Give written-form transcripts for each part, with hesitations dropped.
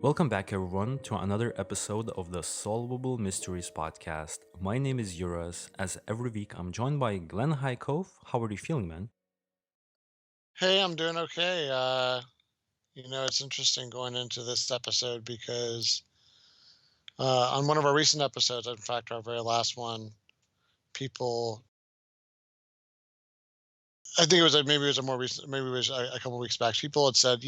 Welcome back, everyone, to another episode of the Solvable Mysteries podcast. My name is Juras. As every week, I'm joined by Glenn Highcove. How are you feeling, man? Hey, I'm doing okay. It's interesting going into this episode because on one of our recent episodes, in fact, our very last one, people, I think maybe it was a more recent, maybe it was a couple weeks back, people had said,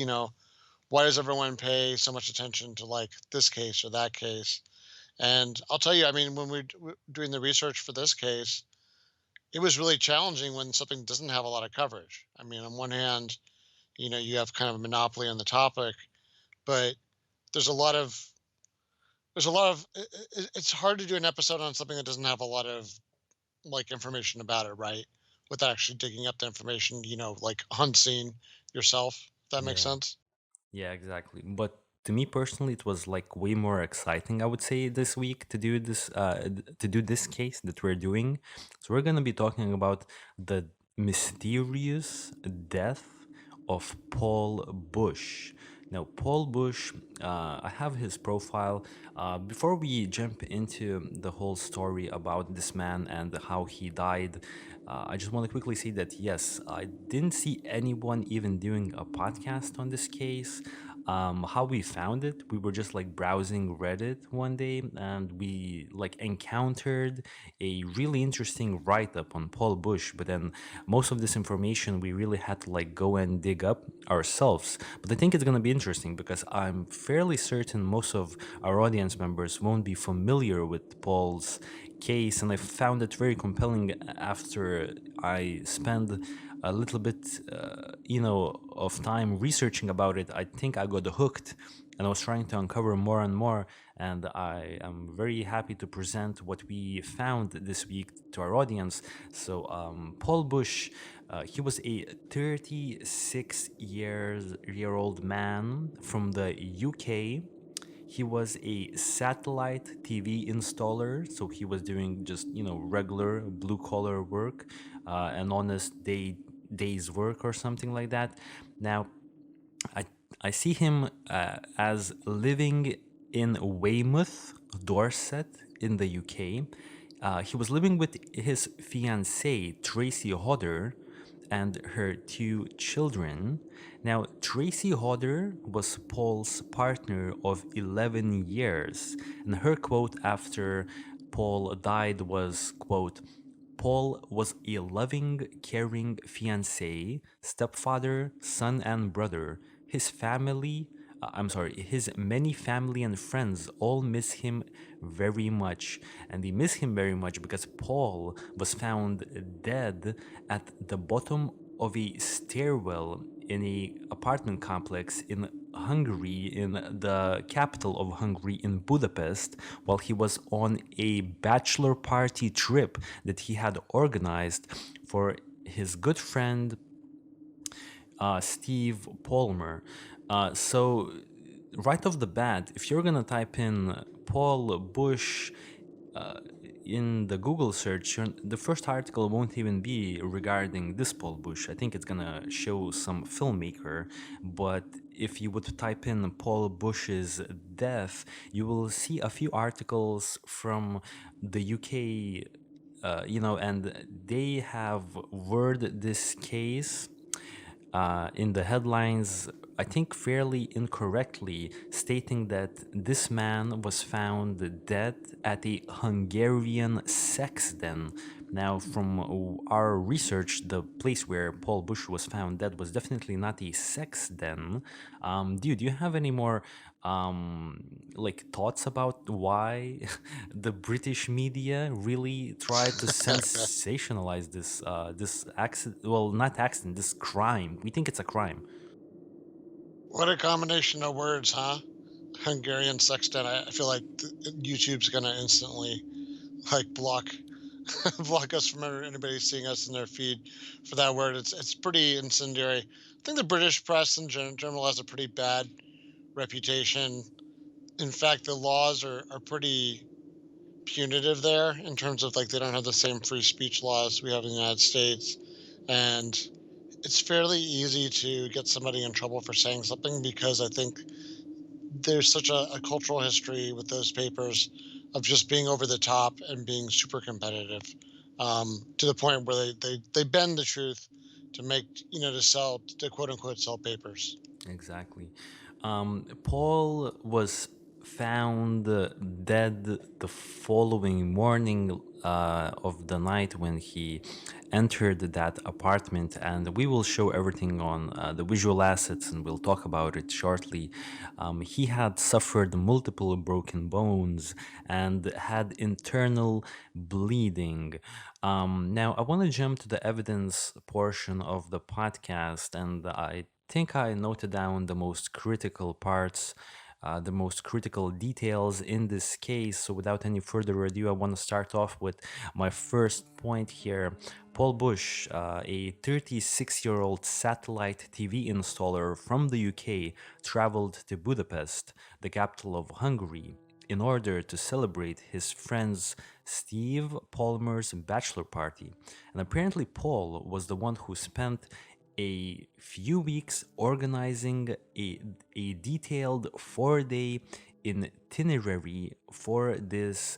why does everyone pay so much attention to like this case or that case? And I'll tell you, I mean, when we're doing the research for this case, it was really challenging when something doesn't have a lot of coverage. I mean, on one hand, you have kind of a monopoly on the topic, but there's a lot of it's hard to do an episode on something that doesn't have a lot of like information about it, right? Without actually digging up the information, like hunting yourself. If that makes Yeah, sense. yeah, exactly. But to me personally, it was like way more exciting, I would say, this week to do this case that we're doing. So we're gonna be talking about the mysterious death of Paul Bush. Now, Paul Bush, I have his profile. Before we jump into the whole story about this man and how he died, I just want to quickly say that yes, I didn't see anyone even doing a podcast on this case. How we found it, we were just like browsing Reddit one day and we like encountered a really interesting write up on Paul Bush, but then most of this information we really had to like go and dig up ourselves. But I think it's going to be interesting because I'm fairly certain most of our audience members won't be familiar with Paul's case, and I found it very compelling after I spent a little bit, of time researching about it. I think I got hooked, and I was trying to uncover more and more. And I am very happy to present what we found this week to our audience. So, Paul Bush, he was a 36-year-old man from the UK. He was a satellite TV installer, so he was doing just regular blue collar work, an honest day's work or something like that. Now, I I see him as living in Weymouth, Dorset, in the UK. He was living with his fiancée Tracy Hodder and her two children. Now, Tracy Hodder was Paul's partner of 11 years, and her quote after Paul died was, quote, Paul was a loving, caring fiancé, stepfather, son, and brother. His many family and friends all miss him very much. And they miss him very much because Paul was found dead at the bottom of a stairwell in a apartment complex in Hungary, in the capital of Hungary, in Budapest, while he was on a bachelor party trip that he had organized for his good friend Steve Palmer. So, right off the bat, if you're gonna type in Paul Bush in the Google search, the first article won't even be regarding this Paul Bush. I think it's gonna show some filmmaker. But if you would type in Paul Bush's death, you will see a few articles from the UK, and they have worded this case in the headlines, I think fairly incorrectly, stating that this man was found dead at a Hungarian sex den. Now, from our research, the place where Paul Bush was found dead was definitely not a sex den. Dude, do you have any more like thoughts about why the British media really tried to sensationalize this accident? Well, not accident, this crime. We think it's a crime. What a combination of words, huh? Hungarian sextet. I feel like YouTube's gonna instantly like block block us from anybody seeing us in their feed for that word. It's pretty incendiary. I think the British press in general has a pretty bad reputation. In fact, the laws are pretty punitive there in terms of like they don't have the same free speech laws we have in the United States. And it's fairly easy to get somebody in trouble for saying something because I think there's such a cultural history with those papers of just being over the top and being super competitive, to the point where they bend the truth to make, to sell, to quote unquote sell papers. Exactly. Paul was found dead the following morning of the night when he entered that apartment, and we will show everything on the visual assets and we'll talk about it shortly. He had suffered multiple broken bones and had internal bleeding. Now, I want to jump to the evidence portion of the podcast, and I think I noted down the most critical parts, the most critical details in this case. So, without any further ado, I want to start off with my first point here. Paul Bush, a 36-year-old satellite TV installer from the UK, traveled to Budapest, the capital of Hungary, in order to celebrate his friend's Steve Palmer's bachelor party. And apparently, Paul was the one who spent a few weeks organizing a detailed 4-day itinerary for this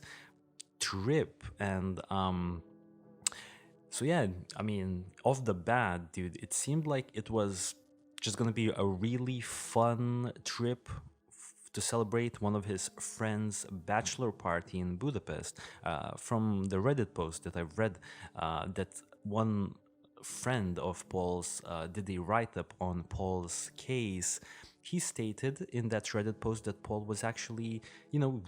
trip. And so yeah, I mean, off the bat, dude, it seemed like it was just gonna be a really fun trip to celebrate one of his friends' bachelor party in Budapest. From the Reddit post that I've read, that one friend of Paul's did a write up on Paul's case. He stated in that Reddit post that Paul was actually,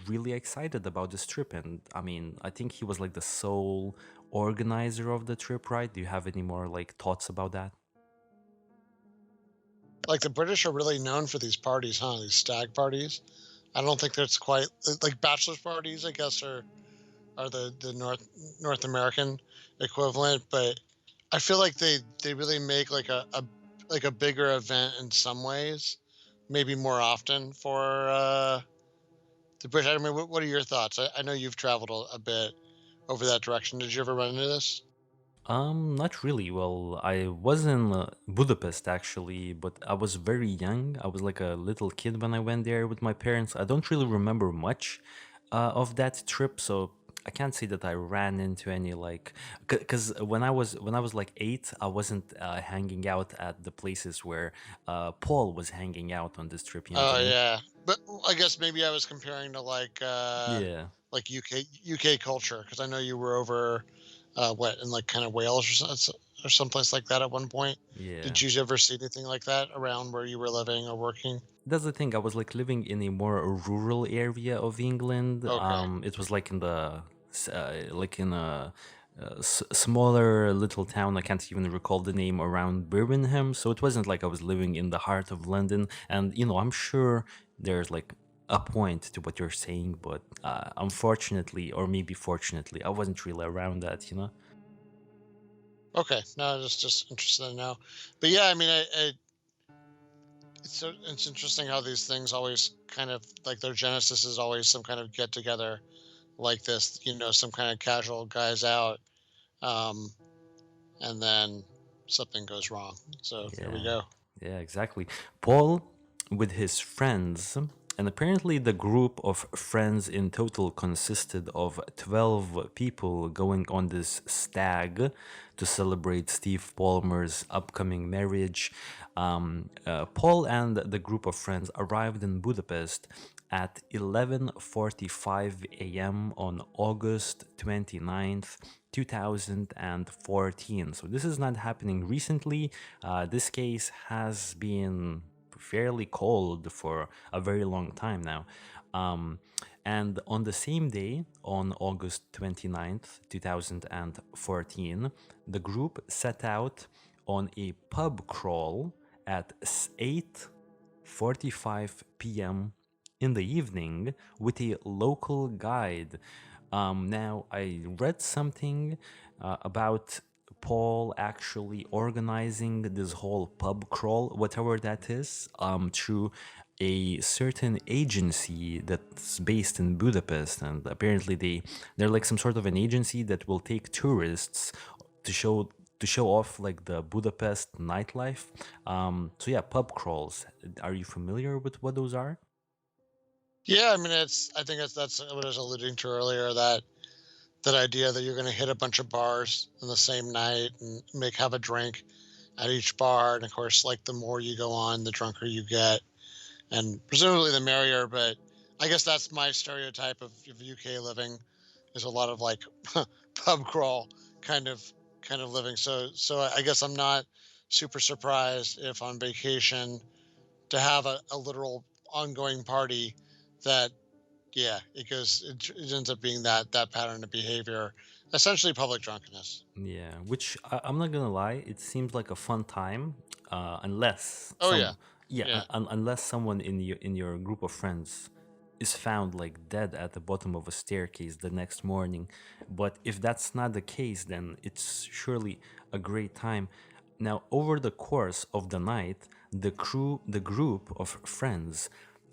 really excited about this trip. And I mean, I think he was like the sole organizer of the trip, right? Do you have any more like thoughts about that? Like the British are really known for these parties, huh? These stag parties. I don't think that's quite like bachelor's parties, I guess, are the North American equivalent, but I feel like they really make like a bigger event in some ways, maybe more often for the British. I mean, what are your thoughts? I know you've traveled a bit over that direction. Did you ever run into this? Not really. Well, I was in Budapest actually, but I was very young. I was like a little kid when I went there with my parents. I don't really remember much of that trip, so I can't say that I ran into any like because when I was like 8, I wasn't hanging out at the places where Paul was hanging out on this trip. You know what I Oh mean? yeah, but I guess maybe I was comparing to Yeah, like UK culture, because I know you were over what, in like kind of Wales or someplace like that at one point. yeah. Did you ever see anything like that around where you were living or working? That's the thing. I was like living in a more rural area of England. Okay. It was like in the like in a smaller little town. I can't even recall the name around Birmingham. So it wasn't like I was living in the heart of London. And I'm sure there's like a point to what you're saying, but unfortunately, or maybe fortunately, I wasn't really around that. Okay. No, just interested to know. But yeah, I mean, it's interesting how these things always kind of like their genesis is always some kind of get together like this, some kind of casual guys out, um, and then something goes wrong. So there we Yeah, go. yeah, exactly. Paul with his friends, and apparently the group of friends in total consisted of 12 people going on this stag to celebrate Steve Ballmer's upcoming marriage. Paul and the group of friends arrived in Budapest at 11:45 a.m. on August 29th, 2014. So this is not happening recently. This case has been fairly cold for a very long time now. Um, and on the same day, on August 29th, 2014, the group set out on a pub crawl at 8:45 p.m. in the evening with a local guide. Now, I read something about Paul actually organizing this whole pub crawl, whatever that is, through a certain agency that's based in Budapest, and apparently they're like some sort of an agency that will take tourists to show off like the Budapest nightlife. So yeah, pub crawls. Are you familiar with what those are? Yeah, I mean, I think that's what I was alluding to earlier, that idea that you're going to hit a bunch of bars in the same night and have a drink at each bar, and of course, like the more you go on, the drunker you get, and presumably the merrier. But I guess that's my stereotype of UK living, is a lot of like pub crawl kind of living. So I guess I'm not super surprised if on vacation to have a literal ongoing party that, yeah, it ends up being that pattern of behavior, essentially public drunkenness. Yeah, which I'm not gonna lie, it seems like a fun time, unless Oh yeah, yeah. unless someone in your group of friends is found like dead at the bottom of a staircase the next morning. But if that's not the case, then it's surely a great time. Now, over the course of the night, the group of friends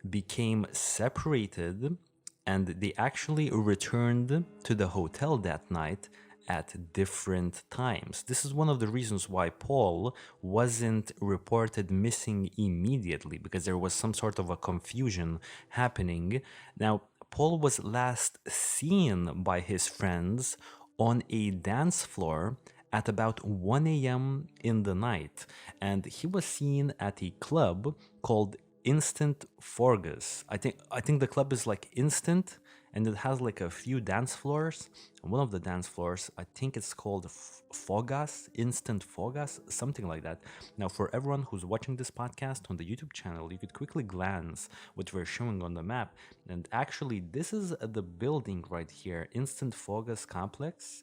became separated, and they actually returned to the hotel that night at different times. This is one of the reasons why Paul wasn't reported missing immediately, because there was some sort of a confusion happening. Now, Paul was last seen by his friends on a dance floor at about 1 a.m. in the night, and he was seen at a club called Instant Forgus. I think the club is like Instant, and it has like a few dance floors. And one of the dance floors, I think it's called Fogas, Instant Fogas, something like that. Now, for everyone who's watching this podcast on the YouTube channel, you could quickly glance what we're showing on the map. And actually, this is the building right here, Instant Fogas Complex.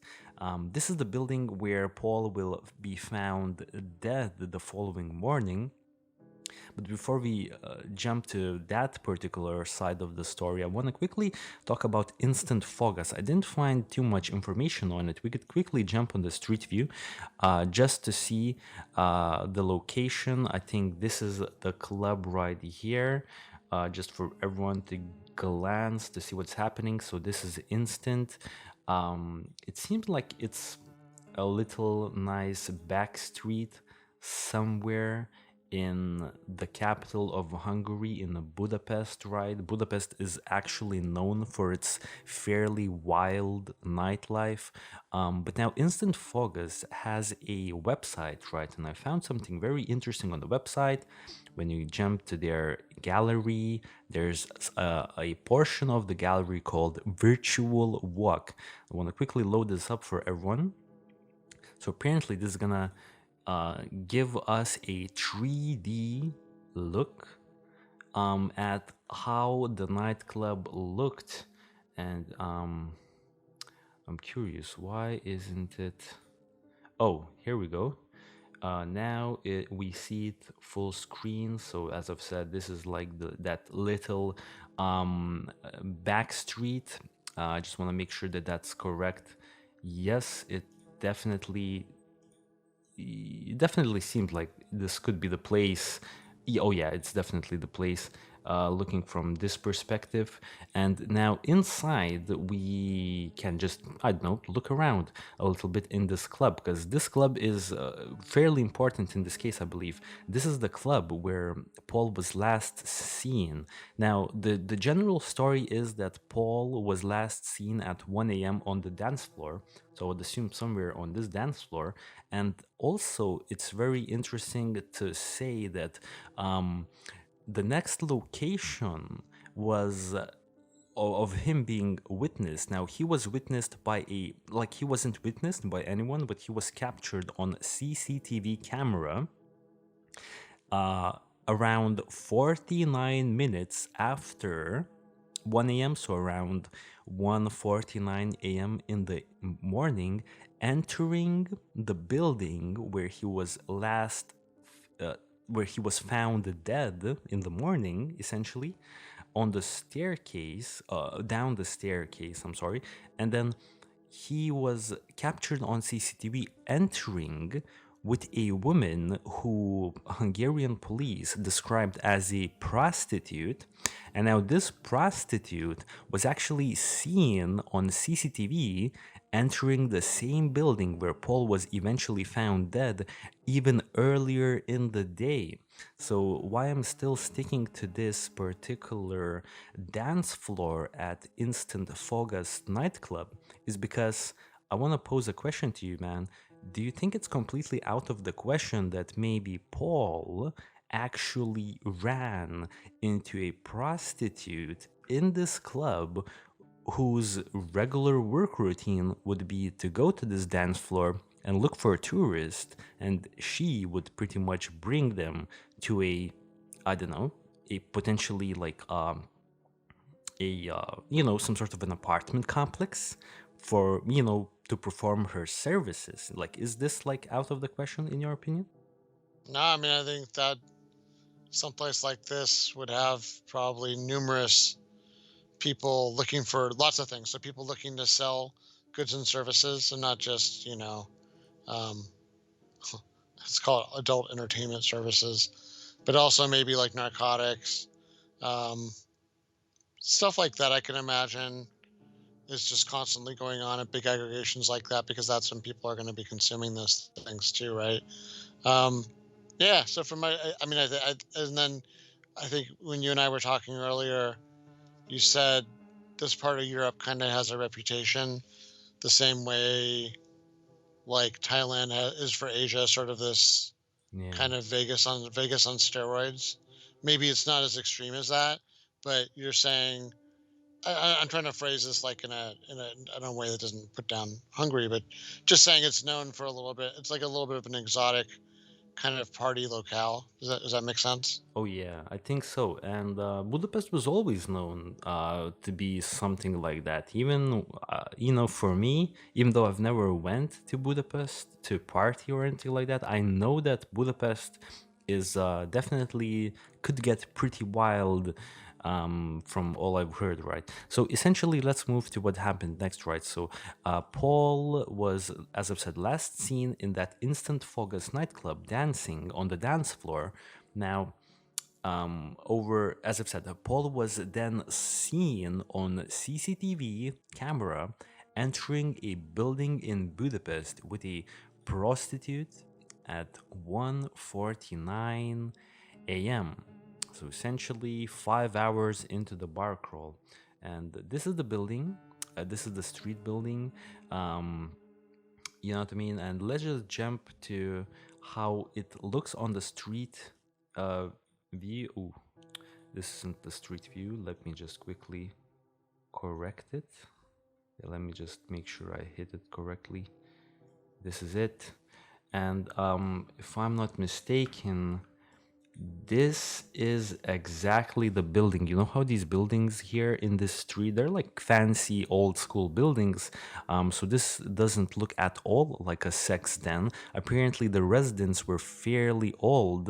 This is the building where Paul will be found dead the following morning. But before we jump to that particular side of the story, I want to quickly talk about Instant Focus. I didn't find too much information on it. We could quickly jump on the street view just to see the location. I think this is the club right here, just for everyone to glance to see what's happening. So this is Instant. It seems like it's a little nice back street somewhere in the capital of Hungary, in Budapest, right? Budapest is actually known for its fairly wild nightlife. But now Instant Focus has a website, right? And I found something very interesting on the website. When you jump to their gallery, there's a portion of the gallery called Virtual Walk. I want to quickly load this up for everyone. So apparently this is gonna give us a 3D look at how the nightclub looked. And I'm curious, why isn't it? Oh, here we go. Now we see it full screen. So as I've said, this is like that little back street. I just want to make sure that that's correct. Yes, it definitely seemed like this could be the place. Oh yeah, it's definitely the place, looking from this perspective. And now inside we can just, I don't know, look around a little bit in this club, because this club is fairly important in this case, I believe. This is the club where Paul was last seen. Now the general story is that Paul was last seen at 1 a.m. on the dance floor, so I would assume somewhere on this dance floor. And also, it's very interesting to say that the next location was of him being witnessed. Now, he was witnessed by he wasn't witnessed by anyone, but he was captured on CCTV camera around 49 minutes after 1 a.m., so around 1:49 a.m. in the morning, entering the building where he was found dead in the morning, essentially, on the staircase, down the staircase, I'm sorry. And then he was captured on CCTV entering with a woman who Hungarian police described as a prostitute. And now this prostitute was actually seen on CCTV entering the same building where Paul was eventually found dead even earlier in the day. So, why I'm still sticking to this particular dance floor at Instant Fogus nightclub is because I want to pose a question to you, man. Do you think it's completely out of the question that maybe Paul actually ran into a prostitute in this club whose regular work routine would be to go to this dance floor and look for a tourist, and she would pretty much bring them to a, I don't know, a potentially like some sort of an apartment complex for to perform her services. Like, is this like out of the question in your opinion? No, I mean, I think that someplace like this would have probably numerous people looking for lots of things. So people looking to sell goods and services, and not just um, it's called adult entertainment services, but also maybe like narcotics, um, stuff like that. I can imagine is just constantly going on at big aggregations like that, because that's when people are going to be consuming those things too, right? Um, yeah. So from I mean, and then I think when you and I were talking earlier, you said this part of Europe kind of has a reputation the same way like Thailand is for Asia, sort of this Yeah. kind of Vegas on steroids. Maybe it's not as extreme as that, but you're saying I'm trying to phrase this like in a way that doesn't put down Hungary, but just saying it's known for a little bit. It's like a little bit of an exotic kind of party locale. Does that make sense? Oh yeah, I think so. And Budapest was always known to be something like that. Even for me, even though I've never went to Budapest to party or anything like that, I know that Budapest is definitely could get pretty wild from all I've heard, right? So essentially, let's move to what happened next, right? So Paul was, as I've said, last seen in that Instant Focus nightclub dancing on the dance floor. Now, over, as I've said, Paul was then seen on CCTV camera entering a building in Budapest with a prostitute at 1:49 a.m. So essentially 5 hours into the bar crawl. And this is the building. This is the street building. You know what I mean? And let's just jump to how it looks on the street uh, view. Ooh, this isn't the street view. Let me just quickly correct it. Yeah, let me just make sure I hit it correctly. This is it. And if I'm not mistaken, this is exactly the building. You know how these buildings here in this street, they're like fancy old school buildings. So this doesn't look at all like a sex den. Apparently the residents were fairly old.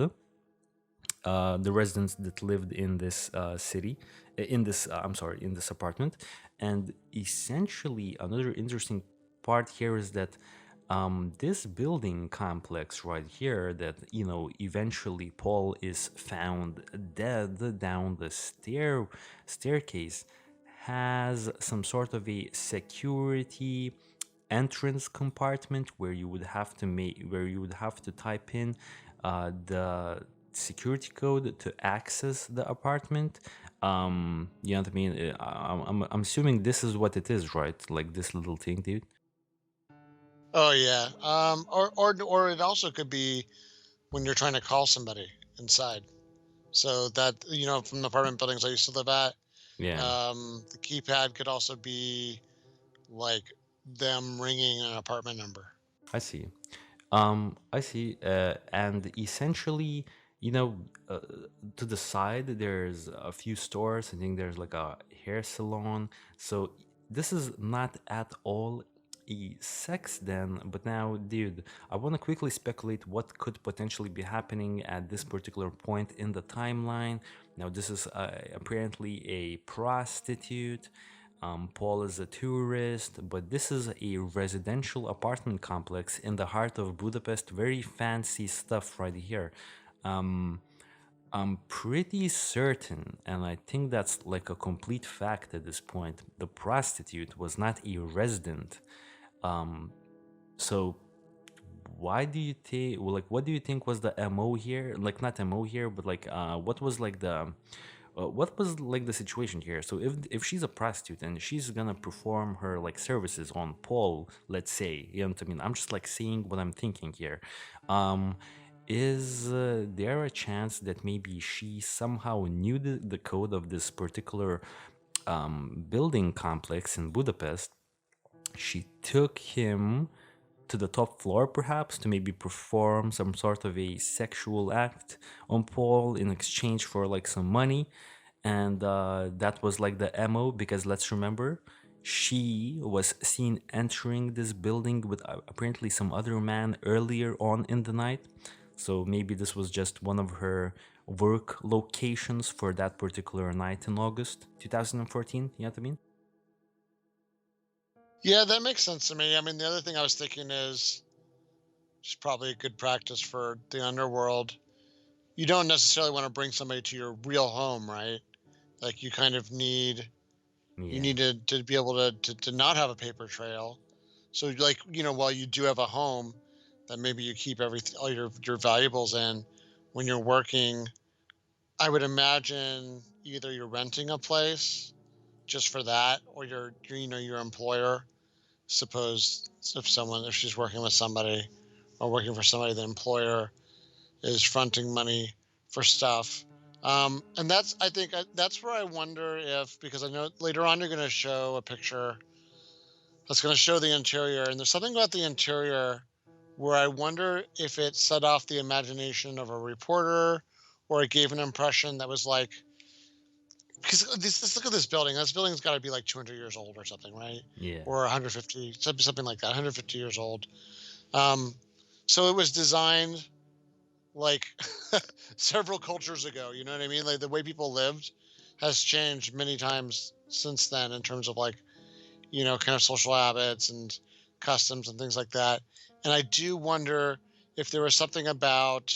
The residents that lived in this city, in this, I'm sorry, in this apartment. And essentially, another interesting part here is that this building complex right here, that, eventually Paul is found dead down the staircase, has some sort of a security entrance compartment where you would have to type in the security code to access the apartment. You know what I mean? I'm assuming this is what it is, right? Like this little thing, dude. Oh yeah. Or it also could be when you're trying to call somebody inside. So that from the apartment buildings I used to live at, Yeah, the keypad could also be like them ringing an apartment number. I see. I see. And essentially, you know, uh, to the side, there's a few stores. I think there's like a hair salon. So this is not at all a sex den. But now, dude, I want to quickly speculate what could potentially be happening at this particular point in the timeline. Now, this is apparently a prostitute. Paul is a tourist, but this is a residential apartment complex in the heart of Budapest. Very fancy stuff right here. Um, I'm pretty certain, and I think that's like a complete fact at this point, the prostitute was not a resident So why do you think, well, like, what do you think was the MO here? Like, not MO here, but like, what was like what was like the situation here? So if she's a prostitute and she's gonna perform her like services on Paul, let's say, you know what I mean? I'm just like saying what I'm thinking here. Um, is there a chance that maybe she somehow knew the code of this particular building complex in Budapest? She took him to the top floor, perhaps, to maybe perform some sort of a sexual act on Paul in exchange for like some money. And that was like the MO, because let's remember, she was seen entering this building with apparently some other man earlier on in the night. So maybe this was just one of her work locations for that particular night in August 2014. You know what I mean? Yeah, that makes sense to me. I mean, the other thing I was thinking is it's probably a good practice for the underworld. You don't necessarily want to bring somebody to your real home, right? Like you kind of need you Yeah. need to be able to not have a paper trail. So like, while you do have a home that maybe you keep everything all your valuables in when you're working, I would imagine either you're renting a place just for that or your employer. Suppose if she's working with somebody or working for somebody, the employer is fronting money for stuff. And I think that's where I wonder if, because I know later on you're going to show a picture that's going to show the interior, and there's something about the interior where I wonder if it set off the imagination of a reporter or it gave an impression that was like, because this look at this building. This building's got to be like 200 years old or something, right? Yeah. Or 150, something like that, 150 years old. Um, so it was designed like several cultures ago. You know what I mean? Like the way people lived has changed many times since then in terms of like, kind of social habits and customs and things like that. And I do wonder if there was something about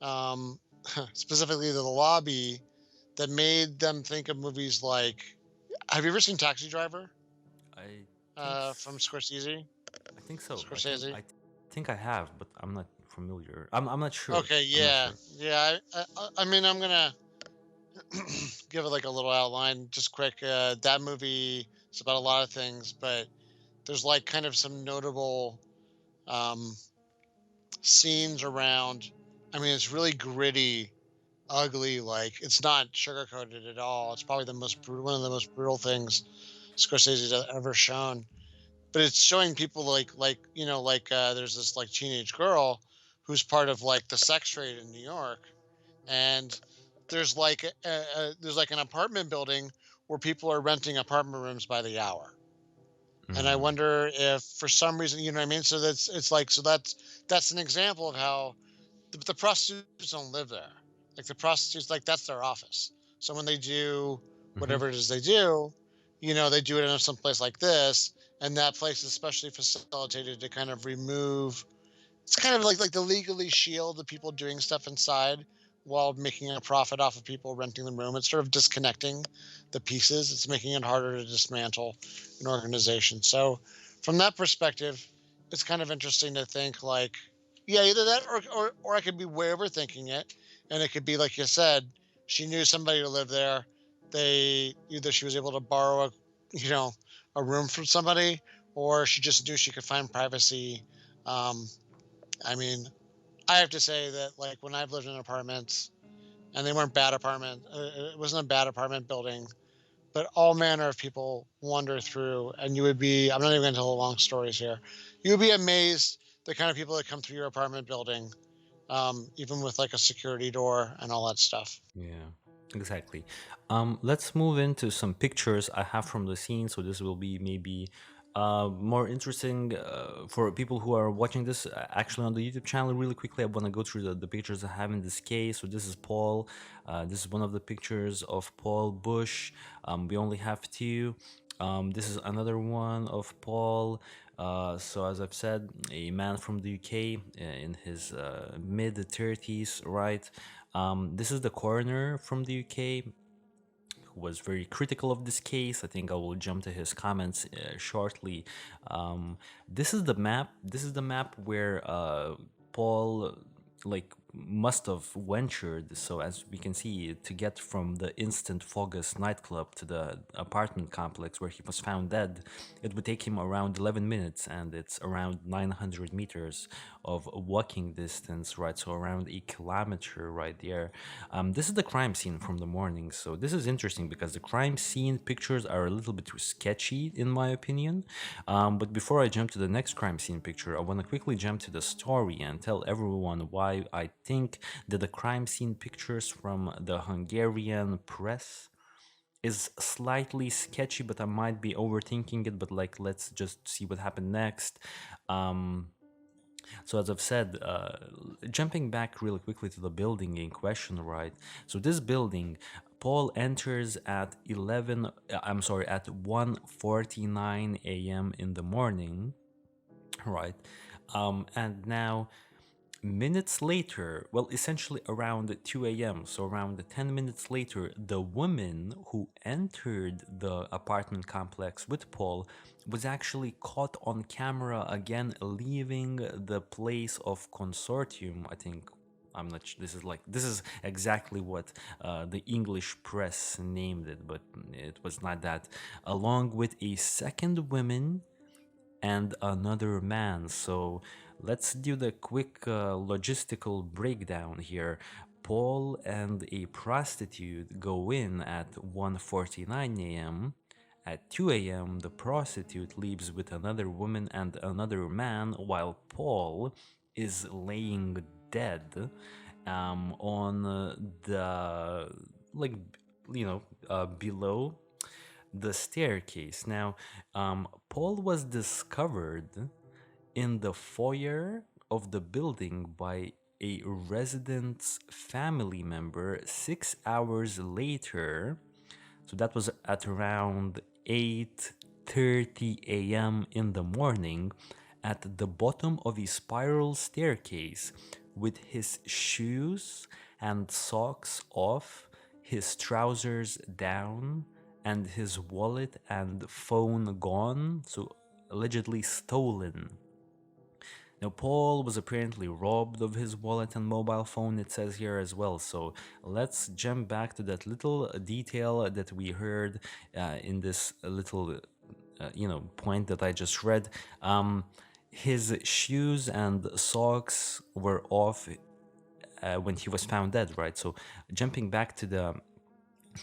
um, specifically the lobby that made them think of movies like. Have you ever seen Taxi Driver I from Scorsese? I think so. Scorsese. I think I have, but I'm not familiar. I'm not sure. Okay, I'm not yeah, sure. yeah. I mean, I'm gonna give it like a little outline, just quick. That movie is about a lot of things, but there's like kind of some notable um, scenes around. I mean, it's really gritty, ugly. Like it's not sugarcoated at all. It's probably one of the most brutal things Scorsese's ever shown. But it's showing people there's this like teenage girl who's part of like the sex trade in New York, and there's like an apartment building where people are renting apartment rooms by the hour. And I Mm, wonder if for some reason, you know what I mean? So that's an example of how the prostitutes don't live there. Like the prostitutes, like that's their office. So when they do hmm. whatever it is they do, they do it in some place like this, and that place is especially facilitated to kind of remove. It's kind of like the legally shield the people doing stuff inside while making a profit off of people renting the room. It's sort of disconnecting the pieces. It's making it harder to dismantle an organization. So from that perspective, it's kind of interesting to think like, yeah, either that or I could be way overthinking it. And it could be like you said, she knew somebody to live there. They either she was able to borrow you know, a room from somebody, or she just knew she could find privacy. Um, I mean, I have to say that like when I've lived in apartments and they weren't bad apartment, it wasn't a bad apartment building, but all manner of people wander through, and you would be. I'm not even going to tell the long stories here. You would be amazed the kind of people that come through your apartment building, even with like a security door and all that stuff. Yeah, exactly. Let's move into some pictures I have from the scene. So this will be maybe more interesting for people who are watching this actually on the YouTube channel. Really quickly, I want to go through the pictures I have in this case. So this is Paul. This is one of the pictures of Paul Bush. We only have two. This is another one of Paul. So as I've said, a man from the UK in his mid 30s, right? This is the coroner from the UK who was very critical of this case. I think I will jump to his comments shortly. This is the map. This is the map where Paul like must have ventured. So as we can see, to get from the Instant Focus nightclub to the apartment complex where he was found dead, it would take him around 11 minutes, and it's around 900 meters of walking distance, right? So around a kilometer right there. This is the crime scene from the morning. So this is interesting because the crime scene pictures are a little bit too sketchy in my opinion. But before I jump to the next crime scene picture, I want to quickly jump to the story and tell everyone why I think that the crime scene pictures from the Hungarian press is slightly sketchy, but I might be overthinking it. But like, let's just see what happened next. So as I've said, jumping back really quickly to the building in question, right? So this building, Paul enters at 1:49 a.m. in the morning, right? And now minutes later, well, essentially around 2 a.m., so around 10 minutes later, the woman who entered the apartment complex with Paul was actually caught on camera again leaving the place of consortium. I think I'm not this is like this is exactly what the English press named it, but it was not that, along with a second woman and another man. So let's do the quick logistical breakdown here. Paul and a prostitute go in at 1:49 a.m. At 2 a.m., the prostitute leaves with another woman and another man, while Paul is laying dead on the, like, below the staircase. Now, Paul was discovered in the foyer of the building by a resident's family member 6 hours later. So that was at around 8:30 a.m. in the morning at the bottom of a spiral staircase with his shoes and socks off, his trousers down, and his wallet and phone gone, so allegedly stolen. Now, Paul was apparently robbed of his wallet and mobile phone, it says here as well. So let's jump back to that little detail that we heard in this little, point that I just read. His shoes and socks were off when he was found dead, right? So jumping back to the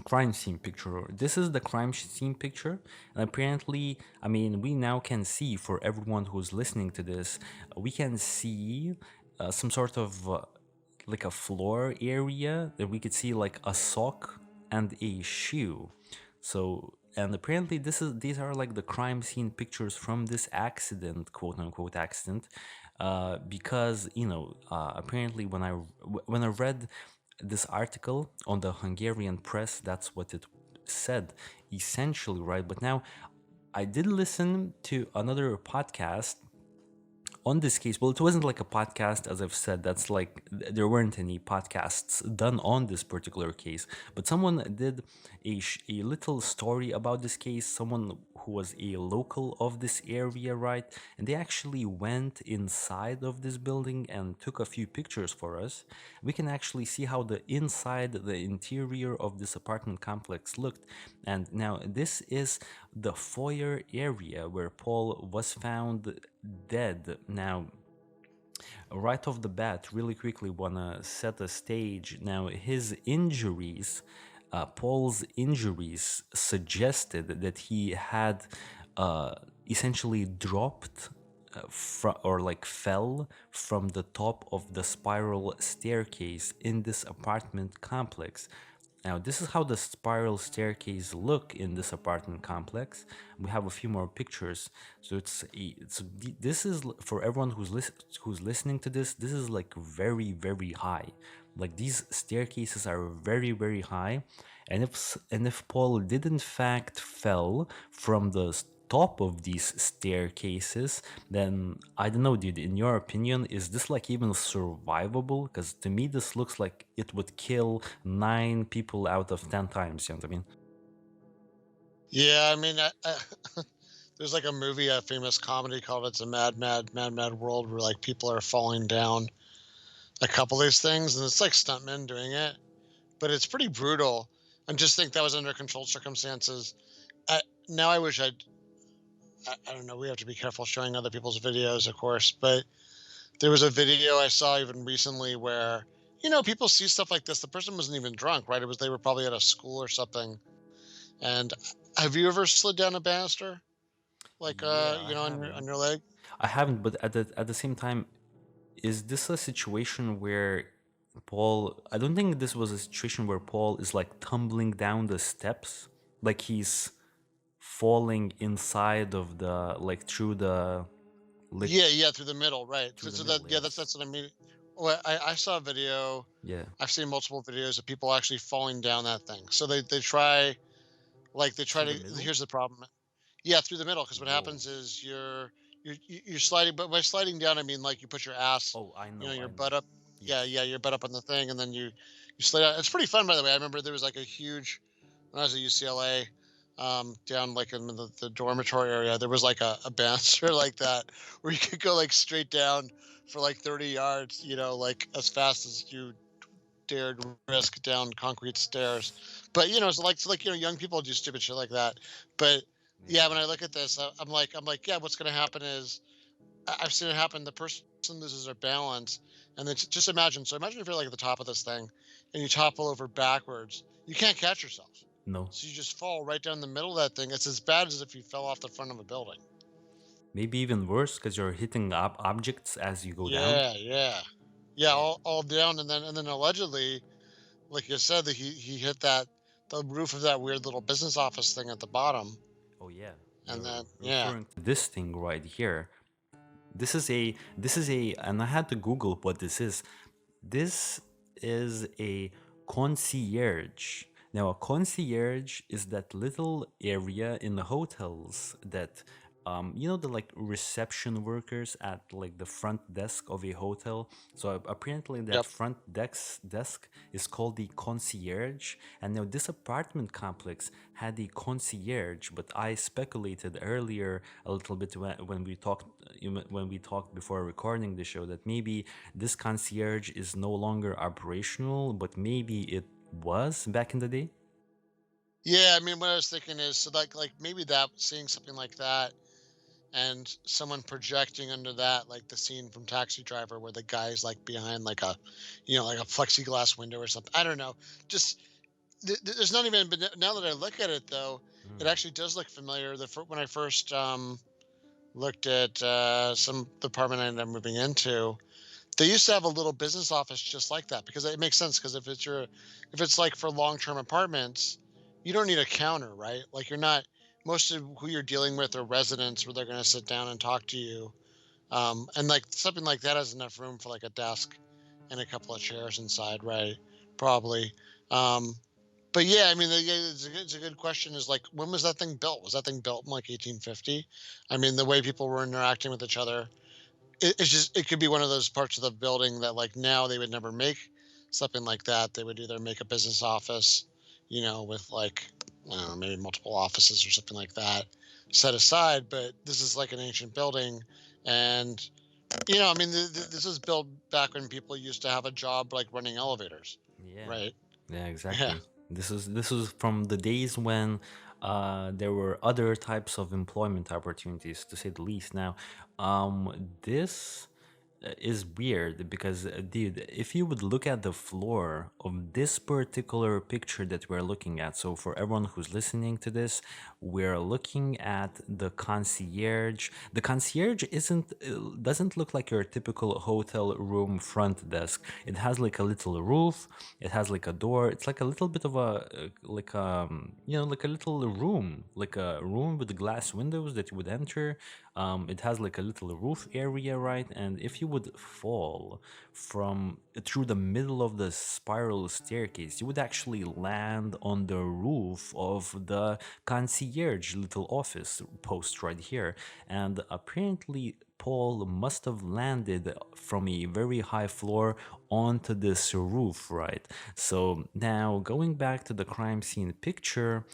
crime scene picture. This is the crime scene picture, and apparently, I mean, we now can see, for everyone who's listening to this, we can see some sort of like a floor area that we could see like a sock and a shoe. So, and apparently these are like the crime scene pictures from this accident, quote unquote accident, because apparently when I read this article on the Hungarian press, that's what it said essentially, right? But now I did listen to another podcast on this case. Well, it wasn't like a podcast, as I've said. That's like there weren't any podcasts done on this particular case, but someone did a little story about this case. Someone who was a local of this area, right? And they actually went inside of this building and took a few pictures for us. We can actually see how the interior of this apartment complex looked. And now this is the foyer area where Paul was found dead. Now, right off the bat, really quickly wanna set the stage. Now, his injuries, Paul's injuries suggested that he had essentially dropped or like fell from the top of the spiral staircase in this apartment complex. Now, this is how the spiral staircase look in this apartment complex. We have a few more pictures. So this is for everyone who's listening to this. This is like very, very high. Like these staircases are very, very high. And if Paul did in fact fell from the top of these staircases, then I don't know, dude, in your opinion, is this like even survivable? Because to me this looks like it would kill 9 people out of 10 times, you know what I mean? Yeah, I mean, there's like a movie, a famous comedy called "It's a Mad, Mad, Mad, Mad World," where like people are falling down a couple of these things, and it's like stuntmen doing it, but it's pretty brutal. And just think that was under controlled circumstances. Now I wish I don't know. We have to be careful showing other people's videos, of course, but there was a video I saw even recently where people see stuff like this. The person wasn't even drunk, right? It was they were probably at a school or something. And have you ever slid down a banister, like Yeah, I on your haven't. leg? I haven't, but at the same time, is this a situation where Paul? I don't think this was a situation where Paul is like tumbling down the steps, like he's falling inside of the like through the like Yeah, yeah, through the middle, right? through the So that middle. yeah, that's Yes. that's what I mean. Well, I saw a video. Yeah. I've seen multiple videos of people actually falling down that thing. So they try like they try Through the to. middle. Here's the problem. Yeah, through the middle, because what Whoa. happens is you're sliding, but by sliding down, I mean like you put your ass, Oh, I know. your I know. butt up. Yeah, Yes. yeah, your butt up on the thing, and then you slide out. It's pretty fun, by the way. I remember there was like a huge when I was at UCLA, down like in the dormitory area. There was like a banister like that where you could go like straight down for like 30 yards, like as fast as you dared risk down concrete stairs. But it's like young people do stupid shit like that. But yeah, when Yeah. I look at this, I'm like, yeah, what's going to happen is I've seen it happen. The person loses their balance, and then just imagine. So imagine if you're like at the top of this thing, and you topple over backwards. You can't catch yourself, No. so you just fall right down the middle of that thing. It's as bad as if you fell off the front of a building. Maybe even worse because you're hitting objects as you go down. Yeah, yeah, yeah. Yeah. All down, and then allegedly, like you said, that he hit that the roof of that weird little business office thing at the bottom, Oh yeah. and You're then yeah, referring to this thing right here. This is a and I had to Google what this is. This is a concierge. Now, a concierge is that little area in the hotels that, the like reception workers at like the front desk of a hotel. So apparently, that yep, front desk is called the concierge. And now this apartment complex had a concierge, but I speculated earlier a little bit when we talked before recording the show that maybe this concierge is no longer operational, but maybe it was back in the day. yeah. I mean, what I was thinking is, so like maybe that seeing something like that, and someone projecting under that, like the scene from Taxi Driver, where the guy's like behind like like a plexiglass window or something. I don't know. Just there's not even. But now that I look at it, though, it Mm. actually does look familiar. When I first looked at some the apartment I ended up moving into, they used to have a little business office just like that, because it makes sense, because if it's like for long-term apartments, you don't need a counter, right? Like you're not most of who you're dealing with are residents where they're going to sit down and talk to you. And like something like that has enough room for like a desk and a couple of chairs inside, right? Probably. Um, but yeah, I mean, yeah, it's a good question. Is like, when was that thing built? Was that thing built in like 1850? I mean, the way people were interacting with each other, it's just it could be one of those parts of the building that like now they would never make something like that. They would either make a business office, with like I don't know, maybe multiple offices or something like that set aside. But this is like an ancient building, and I mean, this is built back when people used to have a job like running elevators, Yeah. right? Yeah, Yeah. exactly. This is from the days when there were other types of employment opportunities, to say the least. Now, this is weird because, dude, if you would look at the floor of this particular picture that we're looking at, so for everyone who's listening to this, we're looking at the concierge. The concierge doesn't look like your typical hotel room front desk. It has like a little roof. It has like a door. It's like a little bit of a like a little room, like a room with glass windows that you would enter. It has like a little roof area, right? And if you would fall from through the middle of the spiral staircase, you would actually land on the roof of the concierge little office post right here. And apparently, Paul must have landed from a very high floor onto this roof, right? So now going back to the crime scene picture,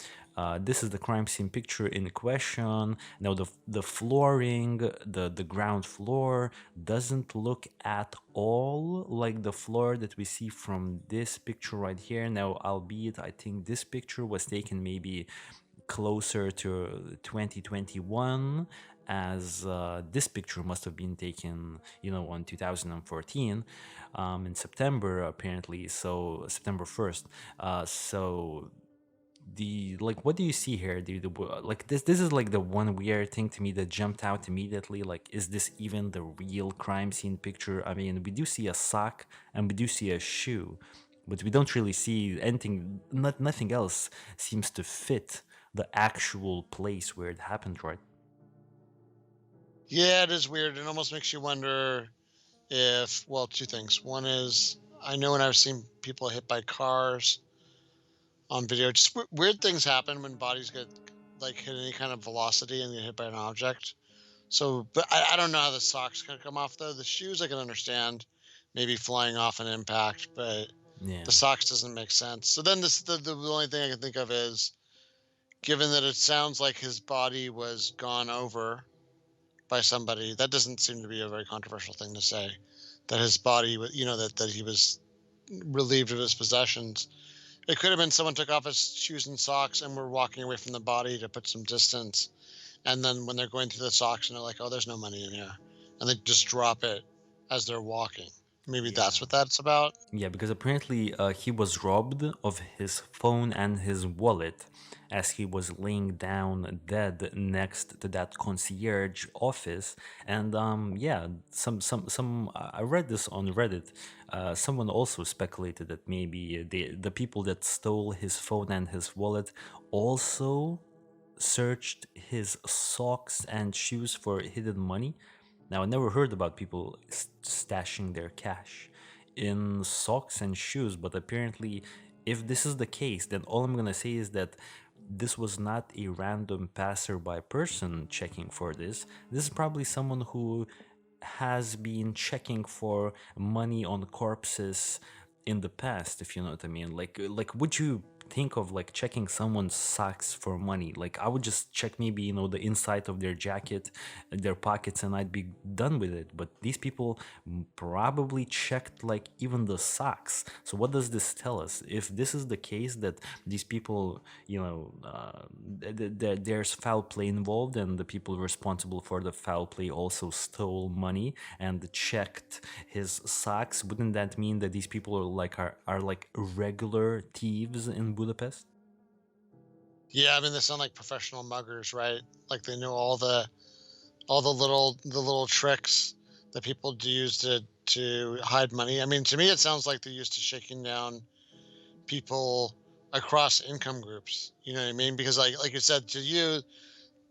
this is the crime scene picture in question. Now the flooring, the ground floor doesn't look at all like the floor that we see from this picture right here. Now, albeit I think this picture was taken maybe closer to 2021, as this picture must have been taken, on 2014, in September apparently, so September 1st. So the like, what do you see here? Like this is like the one weird thing to me that jumped out immediately. Like, is this even the real crime scene picture? I mean, we do see a sock and we do see a shoe, but we don't really see anything. Nothing else seems to fit the actual place where it happened, right? Yeah, it is weird. It almost makes you wonder if, well, two things. One is, I know when I've seen people hit by cars on video, just weird things happen when bodies get like hit any kind of velocity and get hit by an object. So, but I don't know how the socks can come off though. The shoes I can understand, maybe flying off an impact, but the Yeah. socks doesn't make sense. So then the only thing I can think of is, given that it sounds like his body was gone over by somebody, that doesn't seem to be a very controversial thing to say. That his body, that he was relieved of his possessions. It could have been someone took off his shoes and socks and were walking away from the body to put some distance. And then when they're going through the socks and they're like, oh, there's no money in here. And they just drop it as they're walking. Maybe that's Yeah. what that's about. Yeah, because apparently he was robbed of his phone and his wallet as he was laying down dead next to that concierge office. And yeah, some I read this on Reddit. Someone also speculated that maybe the people that stole his phone and his wallet also searched his socks and shoes for hidden money. Now, I never heard about people stashing their cash in socks and shoes, but apparently, if this is the case, then all I'm gonna say is that this was not a random passerby person checking for this. This is probably someone who has been checking for money on corpses in the past, if you know what I mean. Like would you think of like checking someone's socks for money? Like, I would just check maybe, the inside of their jacket, their pockets, and I'd be done with it. But these people probably checked like even the socks. So what does this tell us? If this is the case, that these people, there's foul play involved, and the people responsible for the foul play also stole money and checked his socks, wouldn't that mean that these people are like regular thieves in Budapest? Yeah, I mean they sound like professional muggers, right? Like they know all the little tricks that people do use to hide money. I mean, to me it sounds like they're used to shaking down people across income groups. You know what I mean? Because like you said, to you,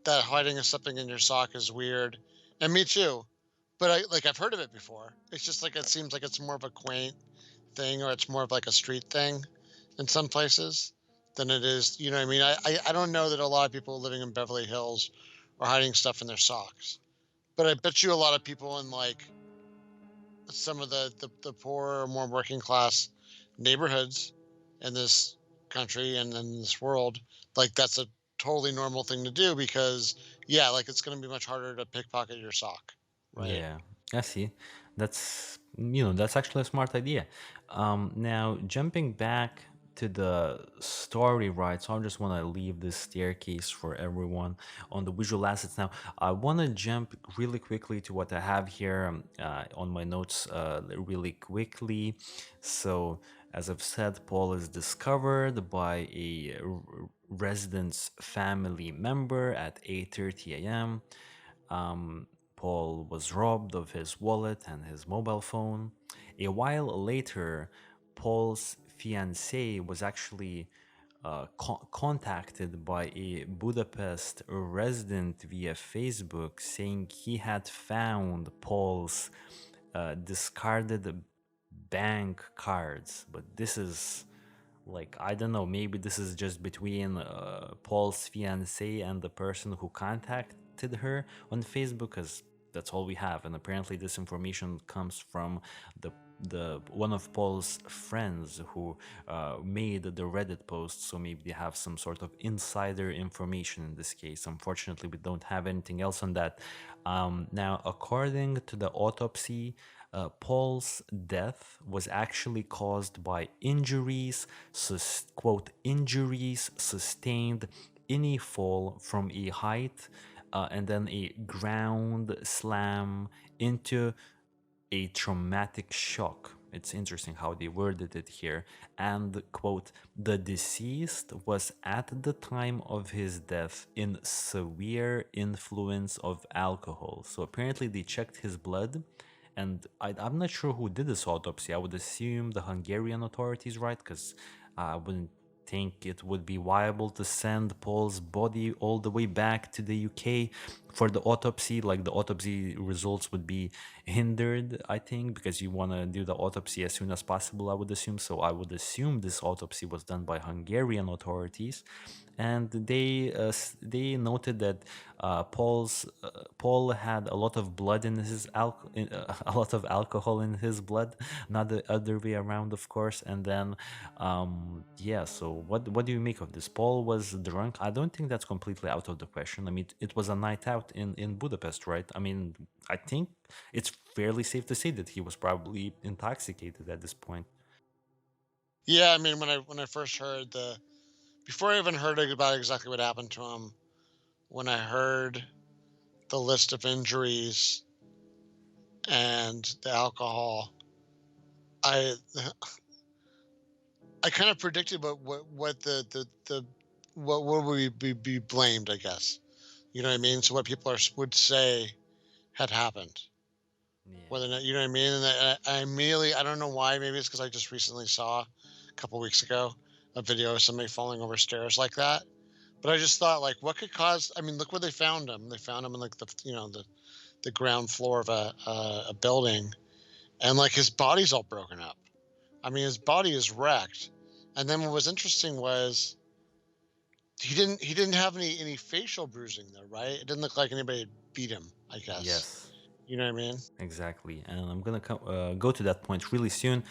that hiding of something in your sock is weird. And me too. But I've heard of it before. It's just like it seems like it's more of a quaint thing, or it's more of like a street thing in some places than it is, you know what I mean? I don't know that a lot of people living in Beverly Hills are hiding stuff in their socks. But I bet you a lot of people in like some of the poorer, more working class neighborhoods in this country and in this world, like that's a totally normal thing to do because yeah, like it's going to be much harder to pickpocket your sock, right? Yeah, I see. That's actually a smart idea. Now, jumping back to the story, right? So I just want to leave this staircase for everyone on the visual assets. Now, I want to jump really quickly to what I have here on my notes really quickly. So, as I've said, Paul is discovered by a resident's family member at 8:30 a.m. Paul was robbed of his wallet and his mobile phone. A while later, Paul's fiancée was actually contacted by a Budapest resident via Facebook saying he had found Paul's discarded bank cards. But this is like, I don't know, maybe this is just between Paul's fiancée and the person who contacted her on Facebook, because That's all we have. And apparently this information comes from the one of Paul's friends who made the Reddit post, so maybe they have some sort of insider information in this case. Unfortunately, we don't have anything else on that. Now, according to the autopsy, Paul's death was actually caused by injuries, quote, injuries sustained in a fall from a height and then a ground slam into a traumatic shock. It's interesting how they worded it here. And, quote, the deceased was at the time of his death in severe influence of alcohol. So apparently they checked his blood. And I'm not sure who did this autopsy. I would assume the Hungarian authorities, right? Because I wouldn't think it would be viable to send Paul's body all the way back to the UK for the autopsy. Like the autopsy results would be hindered, I think, because you want to do the autopsy as soon as possible, I would assume. So I would assume this autopsy was done by Hungarian authorities. And they noted that Paul had a lot of blood in his a lot of alcohol in his blood, not the other way around, of course. And then yeah, so what do you make of this? Paul was drunk. I don't think that's completely out of the question. I mean, it was a night out in Budapest, right? I mean, I think it's fairly safe to say that he was probably intoxicated at this point. Yeah, I mean, when I first heard before I even heard about exactly what happened to him, when I heard the list of injuries and the alcohol, I I kind of predicted what the what would we be blamed, I guess. You know what I mean? So what people would say had happened. Yeah. Whether or not, you know what I mean? And I immediately, I don't know why, maybe it's because I just recently saw a couple weeks ago a video of somebody falling over stairs like that. But I just thought, like, what could cause? I mean, look where they found him. They found him in like the ground floor of a building, and like his body's all broken up. I mean, his body is wrecked. And then what was interesting was he didn't have any facial bruising there, right? It didn't look like anybody had beat him, I guess. Yes. You know what I mean? Exactly, and I'm gonna go to that point really soon.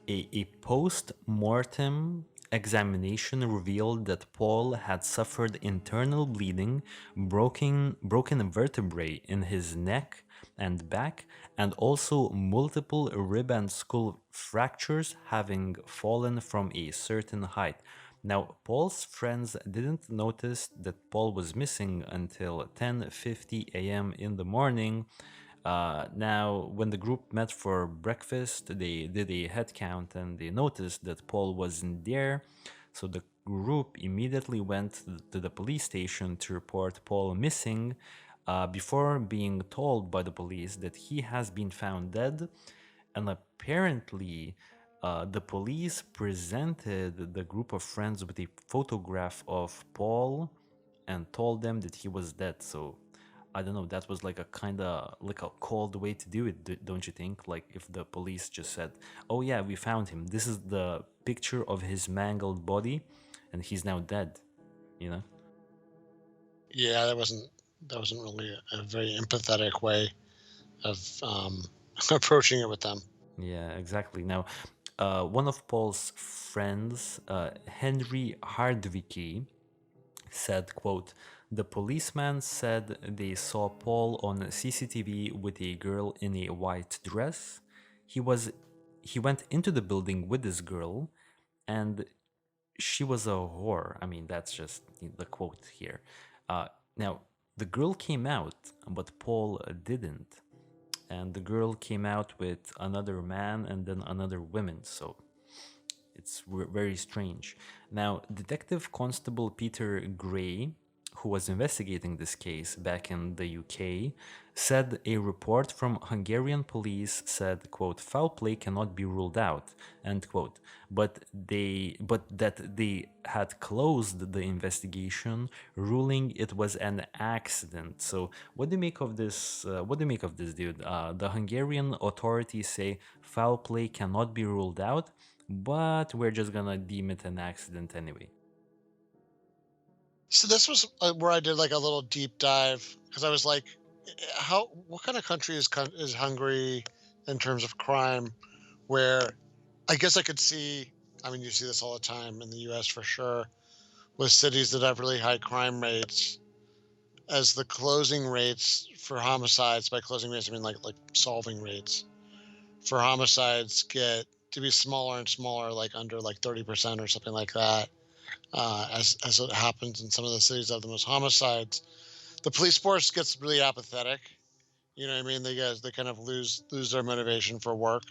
A post-mortem examination revealed that Paul had suffered internal bleeding, broken vertebrae in his neck and back, and also multiple rib and skull fractures, having fallen from a certain height. Now, Paul's friends didn't notice that Paul was missing until 10:50 a.m. in the morning. Now, when the group met for breakfast, they did a head count and they noticed that Paul wasn't there. So the group immediately went to the police station to report Paul missing before being told by the police that he has been found dead. And apparently, the police presented the group of friends with a photograph of Paul and told them that he was dead. So I don't know, that was like a kind of like a cold way to do it, don't you think? Like if the police just said, "Oh yeah, we found him. This is the picture of his mangled body and he's now dead." You know? Yeah, that wasn't really a very empathetic way of approaching it with them. Yeah, exactly. Now, one of Paul's friends, Henry Hardwicky, said, quote, the policeman said they saw Paul on CCTV with a girl in a white dress. He was he went into the building with this girl and she was a whore. I mean, that's just the quote here. Now, the girl came out, but Paul didn't. And the girl came out with another man and then another woman. So it's very strange. Now, Detective Constable Peter Gray, who was investigating this case back in the UK, said a report from Hungarian police said, quote, foul play cannot be ruled out, end quote. But that they had closed the investigation, ruling it was an accident. So what do you make of this? What do you make of this, dude? The Hungarian authorities say foul play cannot be ruled out, but we're just gonna deem it an accident anyway. So this was where I did like a little deep dive because I was like, how what kind of country is Hungary in terms of crime? Where I guess I could see. I mean, you see this all the time in the U.S. for sure, with cities that have really high crime rates. As the closing rates for homicides, by closing rates I mean like solving rates for homicides, get to be smaller and smaller, like under like 30% or something like that. As it happens in some of the cities that have the most homicides, the police force gets really apathetic. You know what I mean? They kind of lose their motivation for work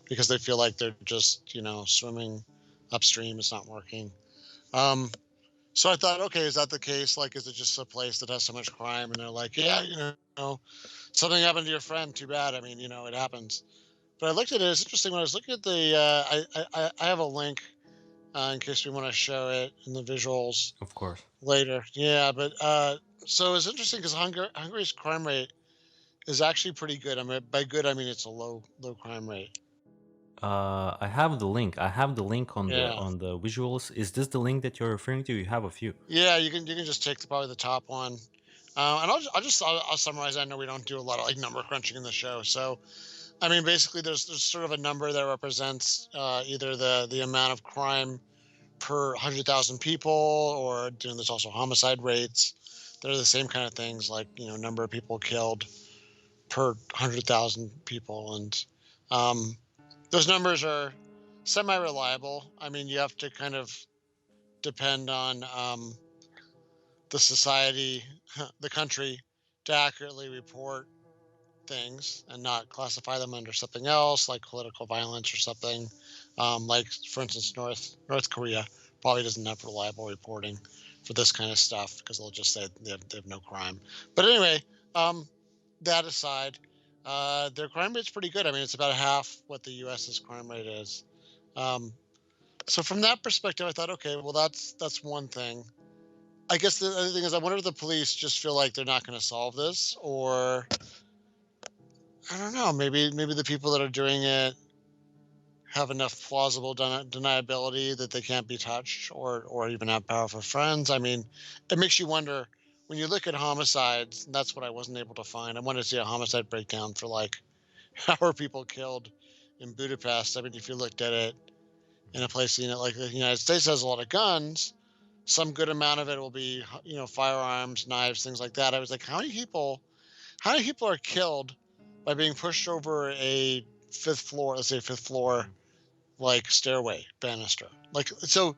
because they feel like they're just swimming upstream. It's not working. Um, so I thought, okay, is that the case? Like, is it just a place that has so much crime, and they're like, yeah, something happened to your friend. Too bad. I mean, it happens. But I looked at it. It's interesting when I was looking at the. I have a link in case we want to show it in the visuals Of course. later. Yeah, but so it's interesting because Hungary's crime rate is actually pretty good. I mean, by good I mean it's a low crime rate. I have the link. I have the link on the Yeah, visuals. Is this the link that you're referring to? You have a few. yeah. You can just take probably the top one, and I'll summarize. I know we don't do a lot of like number crunching in the show, so I mean basically there's sort of a number that represents either the amount of crime per 100,000 people, or there's also homicide rates. They're the same kind of things, like number of people killed per 100,000 people, and um, those numbers are semi-reliable. I mean, you have to kind of depend on the society, the country, to accurately report things and not classify them under something else like political violence or something. Like for instance, North Korea probably doesn't have reliable reporting for this kind of stuff because they'll just say they have no crime. But anyway, um, that aside, their crime rate's pretty good. I mean, it's about half what the U.S.'s crime rate is. Um, so from that perspective, I thought, okay, well, that's one thing. I guess the other thing is, I wonder if the police just feel like they're not going to solve this, or I don't know. Maybe the people that are doing it have enough plausible deniability that they can't be touched, or even have powerful friends. I mean, it makes you wonder when you look at homicides. And that's what I wasn't able to find. I wanted to see a homicide breakdown for like how are people killed in Budapest. I mean, if you looked at it in a place, like the United States has a lot of guns, some good amount of it will be firearms, knives, things like that. I was like, how many people are killed by being pushed over a fifth floor, let's say fifth floor, like stairway banister? Like, so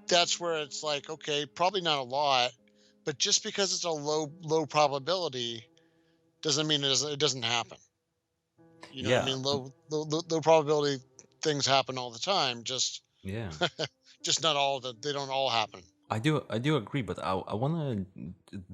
that's where it's like, okay, probably not a lot, but just because it's a low probability doesn't mean it doesn't happen. You know what I Yeah, mean? Low probability things happen all the time. Just yeah. just not all that they don't all happen. I do agree, but I wanna,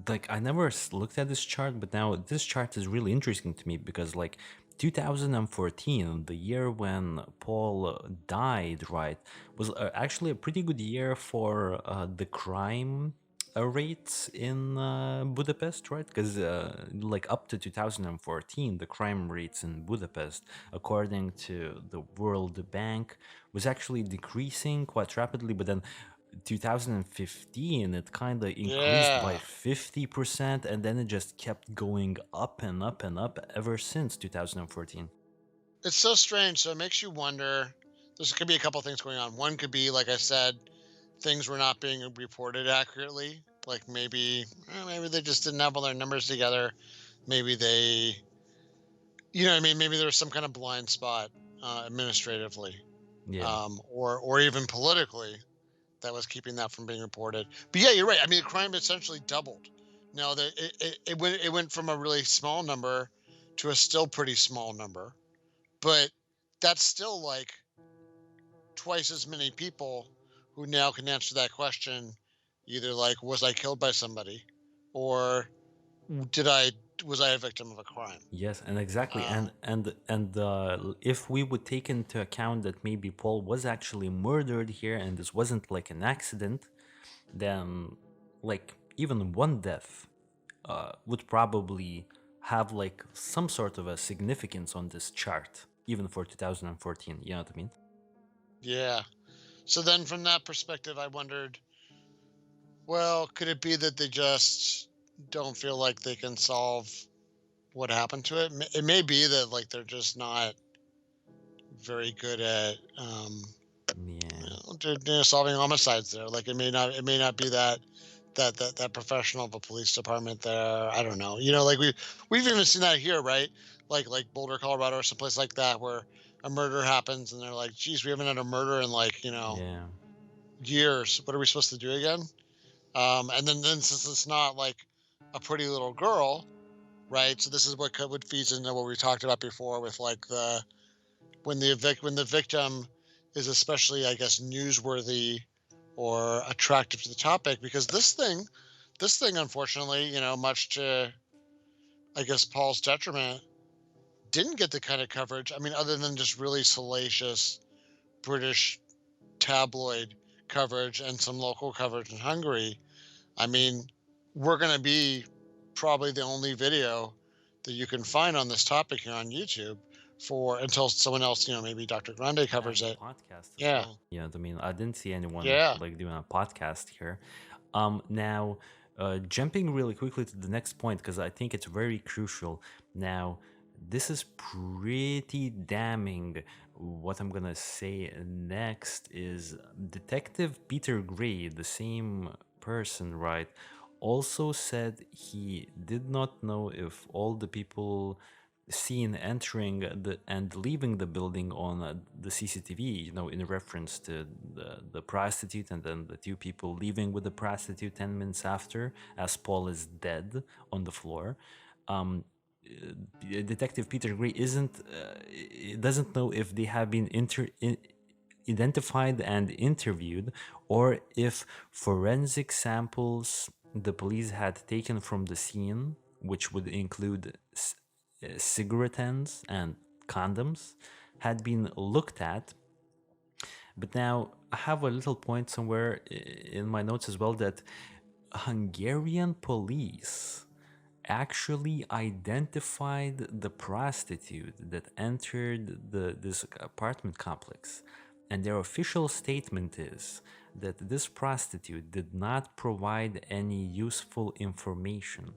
like, I never looked at this chart, but now this chart is really interesting to me because like 2014, the year when Paul died, right, was actually a pretty good year for the crime rates in Budapest, right? Because like up to 2014, the crime rates in Budapest, according to the World Bank, was actually decreasing quite rapidly, but then 2015 it kind of increased by Yeah, 50%, and then it just kept going up and up and up ever since 2014. it's so strange. So it makes you wonder. There's could be a couple things going on. One could be, like I said, things were not being reported accurately. Like maybe they just didn't have all their numbers together. Maybe what I mean. Maybe there was some kind of blind spot administratively, Yeah, or even politically, that was keeping that from being reported. But yeah, you're right. I mean, the crime essentially doubled. Now that it went from a really small number to a still pretty small number, but that's still like twice as many people who now can answer that question, either like, was I killed by somebody, or did I was I a victim of a crime? yes, and exactly, Uh, and if we would take into account that maybe Paul was actually murdered here and this wasn't like an accident, then like even one death would probably have like some sort of a significance on this chart, even for 2014. You know what I mean? yeah. So then, from that perspective, I wondered, well, could it be that they just don't feel like they can solve what happened to it. It may be that like they're just not very good at Yeah, solving homicides there. Like it may not be that professional of a police department there. I don't know. Like we've even seen that here, right? Like Boulder, Colorado, or someplace like that, where a murder happens, and they're like, "Geez, we haven't had a murder in like yeah, years. What are we supposed to do again?" And then since it's not like a pretty little girl, right? So this is what feeds into what we talked about before with like the when the victim is especially, I guess, newsworthy or attractive to the topic, because this thing unfortunately, much to, I guess, Paul's detriment, didn't get the kind of coverage. I mean, other than just really salacious British tabloid coverage and some local coverage in Hungary. I mean, we're going to be probably the only video that you can find on this topic here on YouTube for until someone else, maybe Dr. Grande covers and the it. podcast as Yeah. well. Yeah, I mean, I didn't see anyone Yeah. like doing a podcast here. Now, jumping really quickly to the next point because I think it's very crucial. Now, this is pretty damning. What I'm gonna say next is Detective Peter Gray, the same person, right? Also said he did not know if all the people seen entering and leaving the building on the CCTV, in reference to the prostitute and then the two people leaving with the prostitute 10 minutes after, as Paul is dead on the floor. Detective Peter Gray doesn't know if they have been identified and interviewed, or if forensic samples the police had taken from the scene, which would include cigarette ends and condoms, had been looked at. But now I have a little point somewhere in my notes as well that Hungarian police actually identified the prostitute that entered this apartment complex. And their official statement is that this prostitute did not provide any useful information.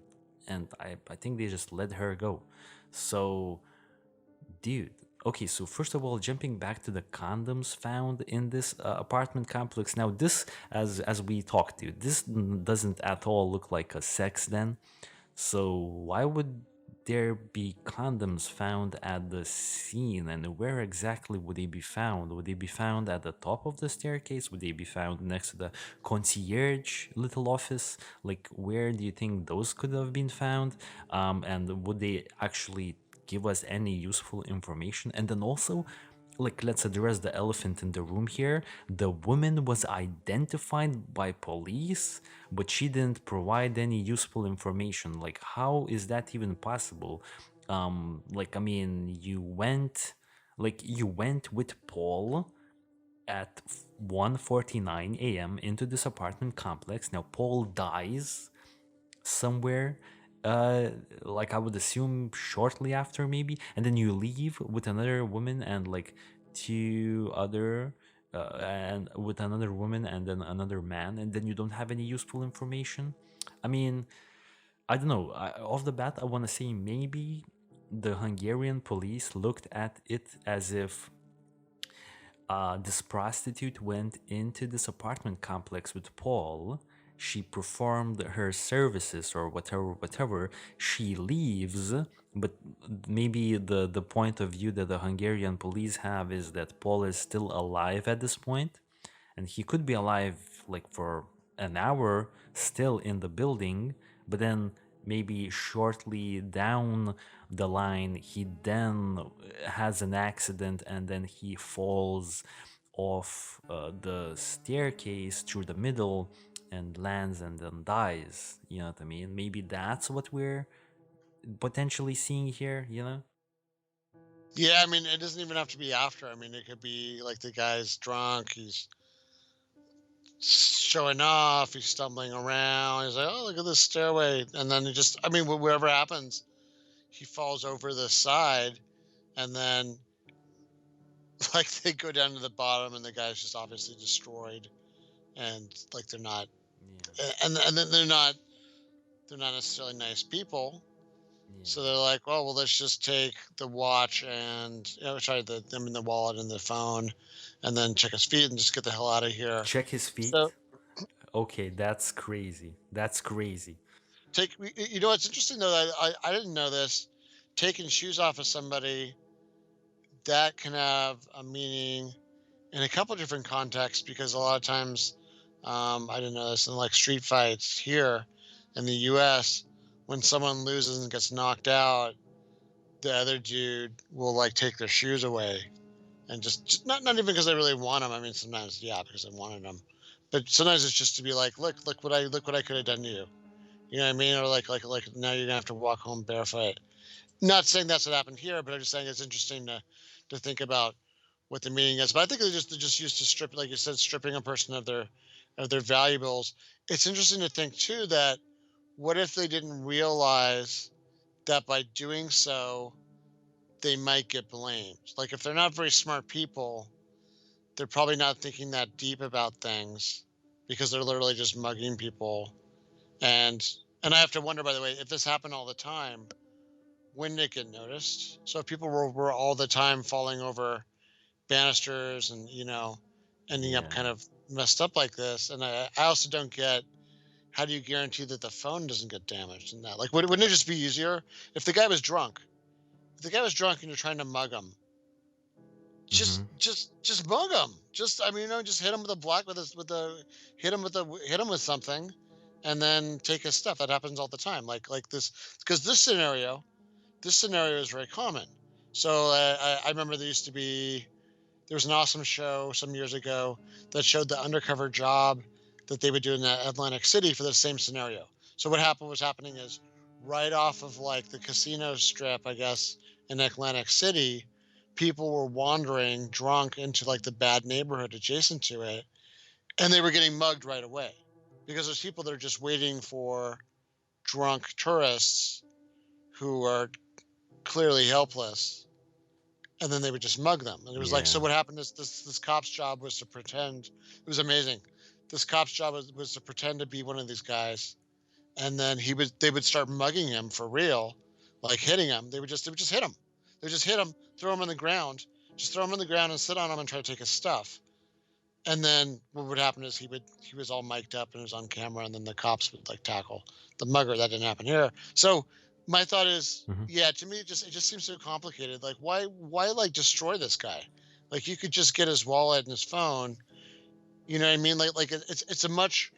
And I think they just let her go. So, dude. Okay, so first of all, jumping back to the condoms found in this apartment complex. Now, this, as we talked to, this doesn't at all look like a sex den. So why would there be condoms found at the scene, and where exactly would they be found? Would they be found at the top of the staircase? Would they be found next to the concierge little office? Like, where do you think those could have been found? And would they actually give us any useful information? And then also, like, let's address the elephant in the room here. The woman was identified by police, but she didn't provide any useful information. Like, how is that even possible? Like, I mean, you went with Paul at 1:49 a.m. into this apartment complex. Now Paul dies somewhere, like I would assume shortly after, maybe, and then you leave with another woman and like two other and with another woman and then another man, and then you don't have any useful information. I mean, I don't know. Off the bat, I want to say maybe the Hungarian police looked at it as if this prostitute went into this apartment complex with Paul. She performed her services or whatever. She leaves, but maybe the point of view that the Hungarian police have is that Paul is still alive at this point, and he could be alive like for an hour still in the building, but then maybe shortly down the line he then has an accident and then he falls off the staircase through the middle and lands and then dies. You know what I mean? Maybe that's what we're potentially seeing here. Yeah, I mean, it doesn't even have to be after. I mean, it could be like the guy's drunk, he's showing off, he's stumbling around, he's like, "Oh, look at this stairway." And then he just, I mean, whatever happens, he falls over the side, and then like they go down to the bottom and the guy's just obviously destroyed, and like they're not Yeah. and then they're not they're not necessarily nice people. So Yeah. they're like, oh, well, let's just take the watch and, sorry, them in the wallet and the phone, and then check his feet and just get the hell out of here. Check his So feet. Okay, that's crazy. That's crazy. you know, what's interesting though, I didn't know this. Taking shoes off of somebody, that can have a meaning in a couple different contexts, because a lot of times, I didn't know this, in like street fights here in the US, when someone loses and gets knocked out, the other dude will like take their shoes away, and just not even because they really want them. I mean, sometimes yeah, because they wanted them, but sometimes it's just to be like, look what I could have done to you. You know what I mean? Or like now you're gonna have to walk home barefoot. Not saying that's what happened here, but I'm just saying it's interesting to think about what the meaning is. But I think they're just used to strip, like you said, stripping a person of their valuables. It's interesting to think too that what if they didn't realize that by doing so they might get blamed? Like if they're not very smart people, they're probably not thinking that deep about things because they're literally just mugging people. And and I have to wonder, by the way, if this happened all the time, wouldn't it get noticed? So if people were all the time falling over banisters and, ending up Yeah. kind of messed up like this. And I also don't get, how do you guarantee that the phone doesn't get damaged in that? Like, wouldn't it just be easier if the guy was drunk? If the guy was drunk and you're trying to mug him, Mm-hmm. just mug him. Just, I mean, just hit him with a black with the hit him with something, and then take his stuff. That happens all the time. Like this, because this scenario is very common. So I remember there was an awesome show some years ago that showed the undercover job that they would do in Atlantic City for the same scenario. So what happened was happening is, right off of like the casino strip, I guess, in Atlantic City, people were wandering drunk into like the bad neighborhood adjacent to it, and they were getting mugged right away because there's people that are just waiting for drunk tourists who are clearly helpless, and then they would just mug them. And it was like, so Yeah. what happened is this cop's job was to pretend. It was amazing. This cop's job was to pretend to be one of these guys, and then they would start mugging him for real, like hitting him. They would just hit him. They would just hit him, throw him on the ground, just throw him on the ground and sit on him and try to take his stuff. And then what would happen is he was all mic'd up and it was on camera, and then the cops would like tackle the mugger. That didn't happen here. So my thought is, Mm-hmm. yeah, to me it just seems so complicated. Like why like destroy this guy? Like you could just get his wallet and his phone. You know what I mean? It's a much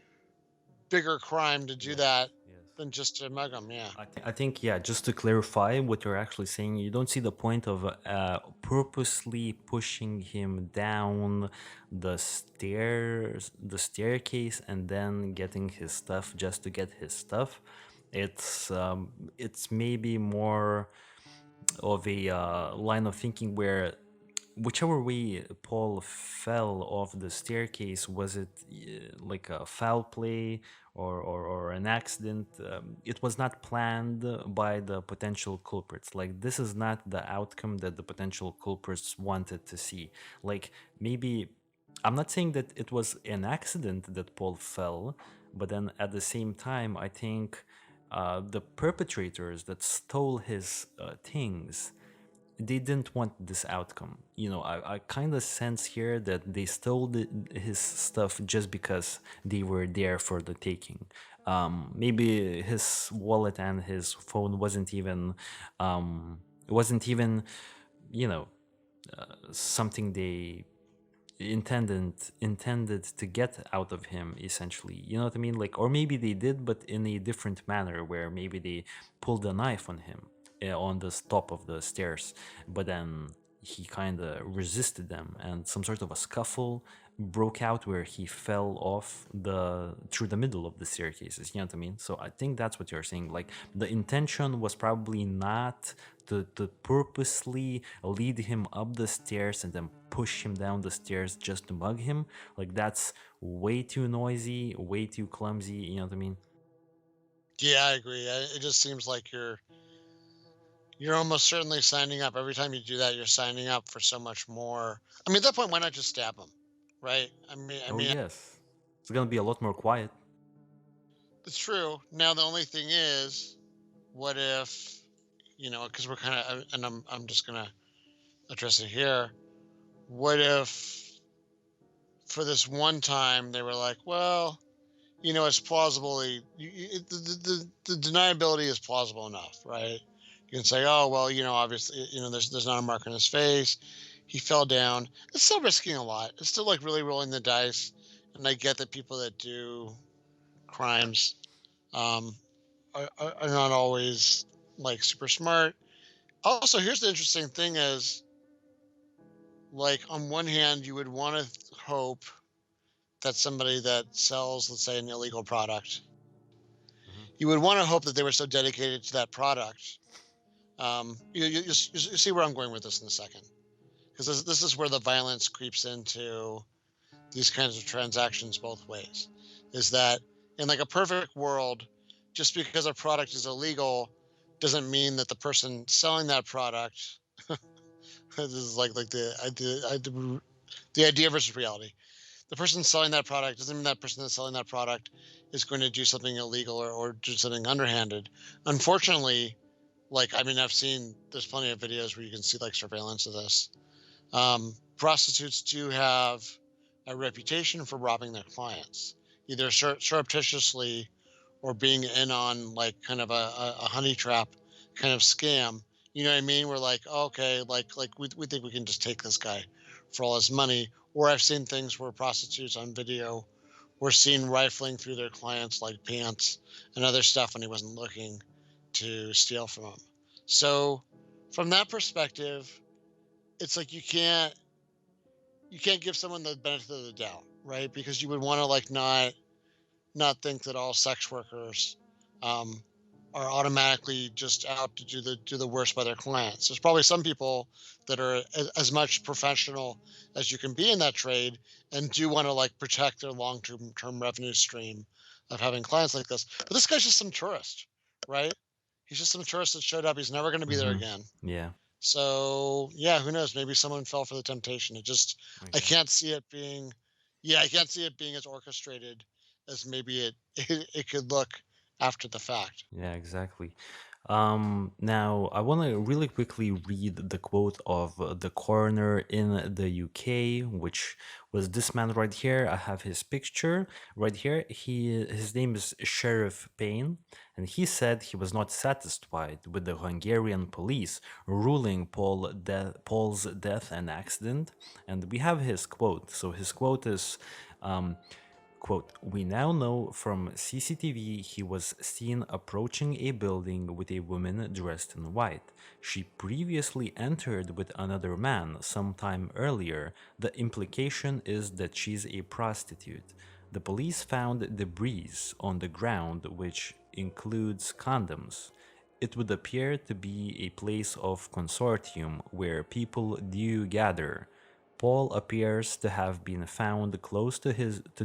bigger crime to do Yes. that Yes. than just to mug him. Yeah. I think, yeah, just to clarify what you're actually saying, you don't see the point of purposely pushing him down the staircase, and then getting his stuff just to get his stuff. It's maybe more of a line of thinking where whichever way Paul fell off the staircase, was it like a foul play, or an accident? It was not planned by the potential culprits. Like, this is not the outcome that the potential culprits wanted to see. Like, maybe, I'm not saying that it was an accident that Paul fell, but then at the same time, I think the perpetrators that stole his things, they didn't want this outcome. I kind of sense here that they stole his stuff just because they were there for the taking. Maybe his wallet and his phone wasn't even you know something they intended to get out of him, essentially. You know what I mean? Like, or maybe they did, but in a different manner, where maybe they pulled a knife on him on the top of the stairs, but then he kind of resisted them, and some sort of a scuffle broke out where he fell off the through the middle of the staircases. You know what I mean? So I think that's what you're saying. Like, the intention was probably not to purposely lead him up the stairs and then push him down the stairs just to mug him. Like, that's way too noisy, way too clumsy. You know what I mean? Yeah, I agree. It just seems like you're almost certainly signing up every time you do that. You're signing up for so much more. I mean, at that point, why not just stab him, right? I mean, Oh yes, it's gonna be a lot more quiet. It's true. Now the only thing is, what if, because we're kind of, and I'm just gonna address it here. What if for this one time they were like, well, it's plausibly the deniability is plausible enough, right? You can say, oh well, obviously, there's not a mark on his face. He fell down. It's still risking a lot. It's still like really rolling the dice. And I get that people that do crimes um, are not always like super smart. Also, here's the interesting thing: is like on one hand, you would want to hope that somebody that sells, let's say, an illegal product, Mhm. you would want to hope that they were so dedicated to that product. You see where I'm going with this in a second, because this is where the violence creeps into these kinds of transactions both ways. Is that in like a perfect world, just because a product is illegal doesn't mean that the person selling that product this is like the idea versus reality. The person selling that product doesn't mean that person that's selling that product is going to do something illegal or do something underhanded. Unfortunately, like I mean, I've seen there's plenty of videos where you can see like surveillance of this. Prostitutes do have a reputation for robbing their clients, either surreptitiously or being in on like kind of a honey trap kind of scam. You know what I mean? We're like, okay, like we think we can just take this guy for all his money. Or I've seen things where prostitutes on video were seen rifling through their clients like pants and other stuff when he wasn't looking to steal from them. So from that perspective, it's like you can't give someone the benefit of the doubt, right? Because you would want to like not think that all sex workers um, are automatically just out to do the worst by their clients. There's probably some people that are as much professional as you can be in that trade and do want to like protect their long term revenue stream of having clients like this. But this guy's just some tourist, right? He's just some tourist that showed up. He's never going to be there Mhm. again. Yeah. So yeah, who knows? Maybe someone fell for the temptation. I Okay. can't see it being, yeah, I can't see it being as orchestrated as maybe it could look after the fact. Yeah, exactly. Now, I want to really quickly read the quote of the coroner in the UK, which was this man right here. I have his picture right here. His name is Sheriff Payne, and he said he was not satisfied with the Hungarian police ruling Paul's death an accident. And we have his quote. So his quote is. Um, Quote, we now know from CCTV he was seen approaching a building with a woman dressed in white. She previously entered with another man sometime earlier. The implication is that she's a prostitute. The police found debris on the ground, which includes condoms. It would appear to be a place of consortium where people do gather. Paul appears to have been found close to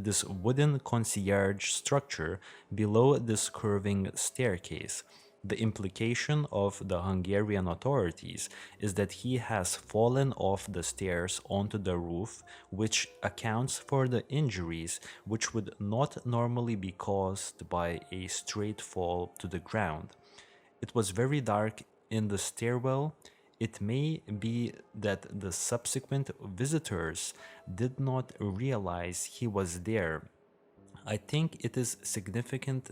this wooden concierge structure below this curving staircase. The implication of the Hungarian authorities is that he has fallen off the stairs onto the roof, which accounts for the injuries which would not normally be caused by a straight fall to the ground. It was very dark in the stairwell. It may be that the subsequent visitors did not realize he was there. I think it is significant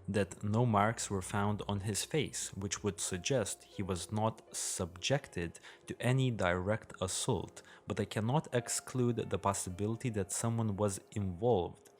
that no marks were found on his face, which would suggest he was not subjected to any direct assault, but I cannot exclude the possibility that someone was involved.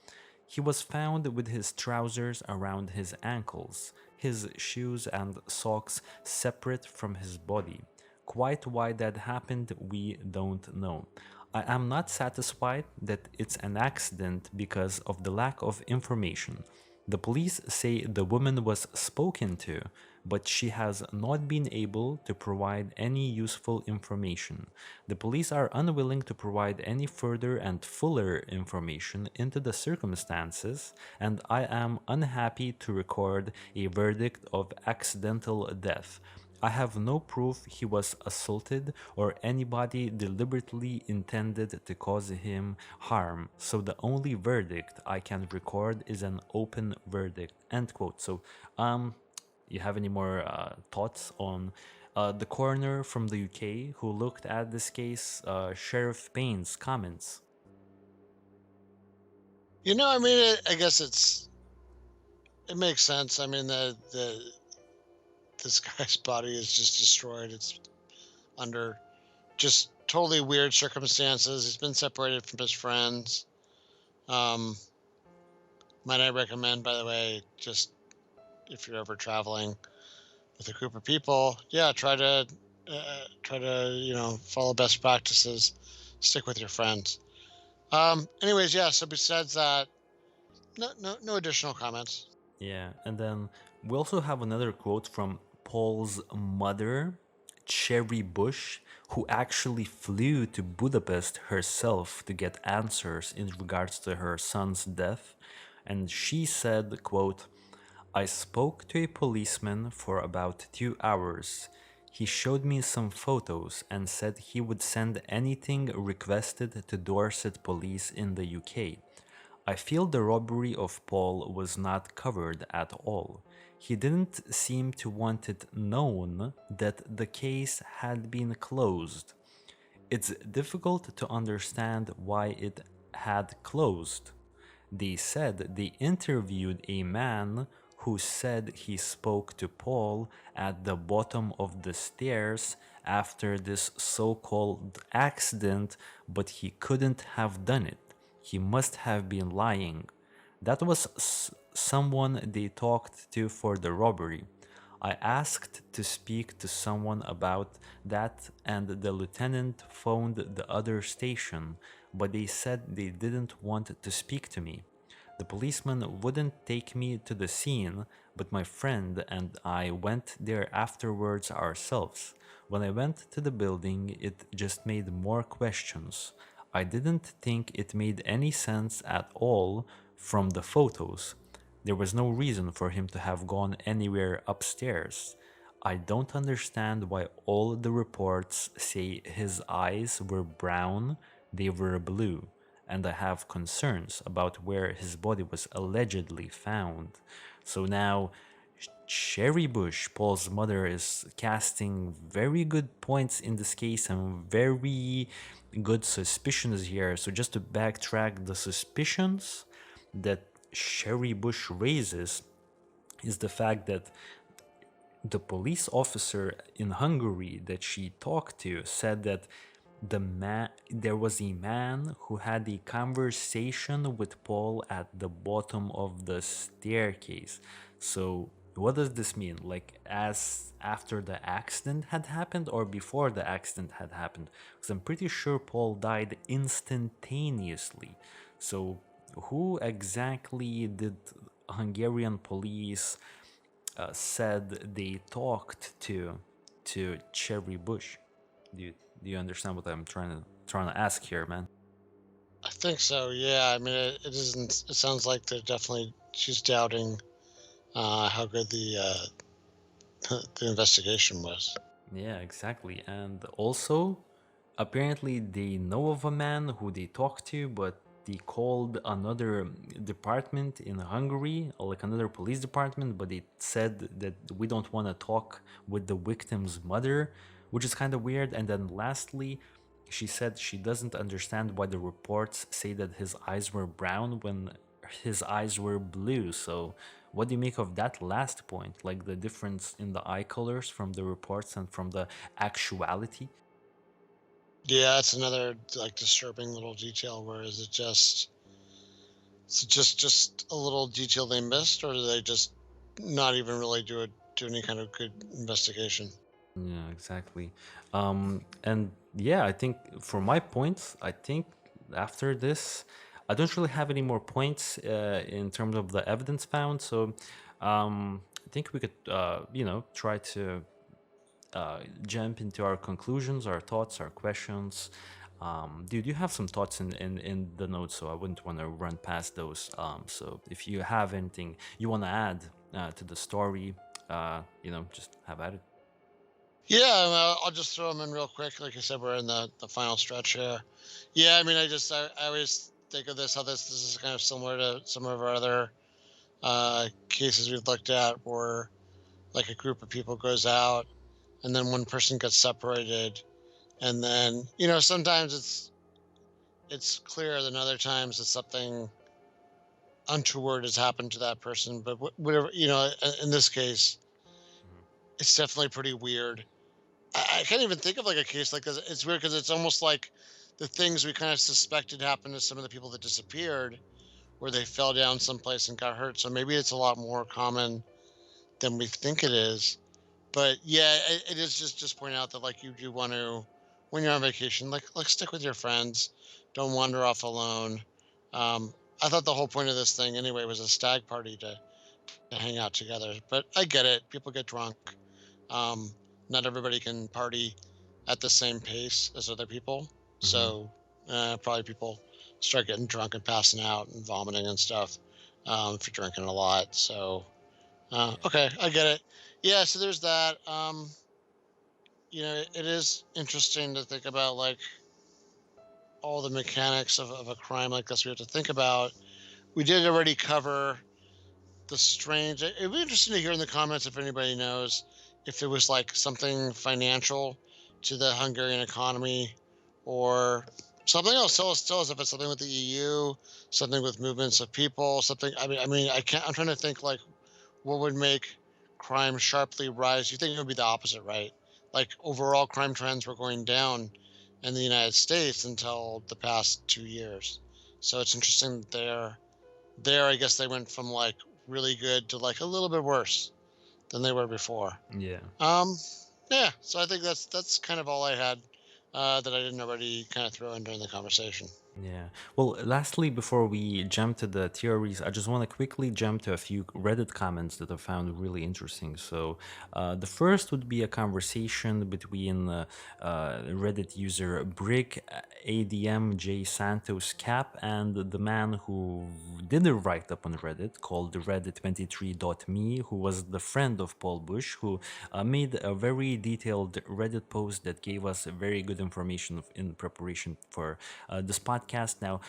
He was found with his trousers around his ankles, his shoes and socks separate from his body. Quite why that happened, we don't know. I am not satisfied that it's an accident because of the lack of information. The police say the woman was spoken to, but she has not been able to provide any useful information. The police are unwilling to provide any further and fuller information into the circumstances, and I am unhappy to record a verdict of accidental death. I have no proof he was assaulted or anybody deliberately intended to cause him harm. So the only verdict I can record is an open verdict. End quote. So, you have any more thoughts on the coroner from the UK who looked at this case, Sheriff Payne's comments? I mean, I guess it makes sense. I mean, the this guy's body is just destroyed. It's under just totally weird circumstances. He's been separated from his friends. Um, might I recommend, by the way, just if you're ever traveling with a group of people, yeah, try to follow best practices, stick with your friends. Anyways, yeah. So besides that, no additional comments. Yeah, and then we also have another quote from Paul's mother, Cherry Bush, who actually flew to Budapest herself to get answers in regards to her son's death. And she said, quote, I spoke to a policeman for about 2 hours. He showed me some photos and said he would send anything requested to Dorset police in the UK. I feel the robbery of Paul was not covered at all. He didn't seem to want it known that the case had been closed. It's difficult to understand why it had closed. They said they interviewed a man who said he spoke to Paul at the bottom of the stairs after this so called accident, but he couldn't have done it. He must have been lying. That was someone they talked to for the robbery. I asked to speak to someone about that, and the lieutenant phoned the other station, but they said they didn't want to speak to me. The policeman wouldn't take me to the scene, but my friend and I went there afterwards ourselves. When I went to the building, it just made more questions. I didn't think it made any sense at all from the photos. There was no reason for him to have gone anywhere upstairs. I don't understand why all the reports say his eyes were brown, they were blue, and I have concerns about where his body was allegedly found. So now, Sherry Bush, Paul's mother, is casting very good points in this case and very good suspicions here. So, just to backtrack, the suspicions that Sherry Bush raises is the fact that the police officer in Hungary that she talked to said that there was a man who had a conversation with Paul at the bottom of the staircase. So what does this mean? Like, as after the accident had happened or before the accident had happened? Because I'm pretty sure Paul died instantaneously. So who exactly did Hungarian police said they talked to Cherry Bush? Do you understand what I'm trying to ask here, man? I think so. Yeah. I mean, it isn't. It sounds like they're definitely. She's doubting how good the investigation was. Yeah, exactly. And also, apparently, they know of a man who they talked to, but they called another department in Hungary, or like another police department, but they said that we don't want to talk with the victim's mother, which is kind of weird. And then lastly, she said she doesn't understand why the reports say that his eyes were brown when his eyes were blue. So, what do you make of that last point? Like the difference in the eye colors from the reports and from the actuality? Yeah, that's another like disturbing little detail. Where is it just a little detail they missed, or do they just not even really do any kind of good investigation? Yeah, exactly. And yeah, I think for my points, I think after this, I don't really have any more points in terms of the evidence found. So I think we could, try to jump into our conclusions, our thoughts, our questions. Dude, you have some thoughts in the notes, so I wouldn't want to run past those. So if you have anything you want to add to the story, just have at it. Yeah, well, I'll just throw them in real quick. Like I said, we're in the final stretch here. Yeah, I mean, I always think of this how this is kind of similar to some of our other cases we've looked at, where like a group of people goes out and then one person gets separated, and then sometimes it's clear, then other times it's something untoward has happened to that person. But whatever, in this case, Mhm. it's definitely pretty weird. I can't even think of like a case like this. It's weird because it's almost like the things we kind of suspected happened to some of the people that disappeared, where they fell down someplace and got hurt. So maybe it's a lot more common than we think it is. But yeah, it is just point out that like you do want to, when you're on vacation, like stick with your friends, don't wander off alone. Um, I thought the whole point of this thing anyway was a stag party to hang out together. But I get it. People get drunk. Um, Not everybody can party at the same pace as other people. Mhm. So probably people start getting drunk and passing out and vomiting and stuff if you're drinking a lot. So Yeah. okay, I get it. Yeah, so there's that. It is interesting to think about like all the mechanics of a crime like this we have to think about. We did already cover the strange. It'd be interesting to hear in the comments if anybody knows if it was like something financial to the Hungarian economy or something else. Tell us if it's something with the EU, something with movements of people, something. I mean, I can't. I'm trying to think like what would make crime sharply rise. You think it would be the opposite, right? Like overall crime trends were going down in the United States until the past 2 years. So it's interesting that there, I guess they went from like really good to like a little bit worse than they were before. Yeah. Um, yeah, so I think that's kind of all I had that I didn't already kind of throw in during the conversation. Yeah. Well, lastly, before we jump to the theories, I just want to quickly jump to a few Reddit comments that I found really interesting. So, the first would be a conversation between Reddit user Brick ADM J Santos Cap and the man who did a write up on Reddit called Reddit23.me, who was the friend of Paul Bush, who made a very detailed Reddit post that gave us very good information in preparation for this podcast. Now,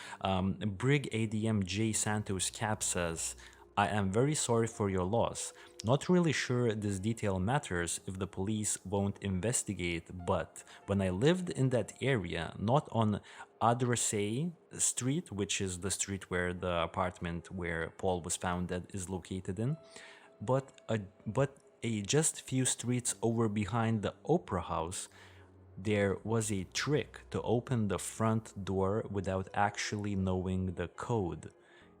Brig ADM J Santos Cap says, I am very sorry for your loss. Not really sure this detail matters if the police won't investigate, but when I lived in that area, not on Adressay Street, which is the street where the apartment where Paul was found dead is located in, but a just few streets over behind the Opera House, there was a trick to open the front door without actually knowing the code.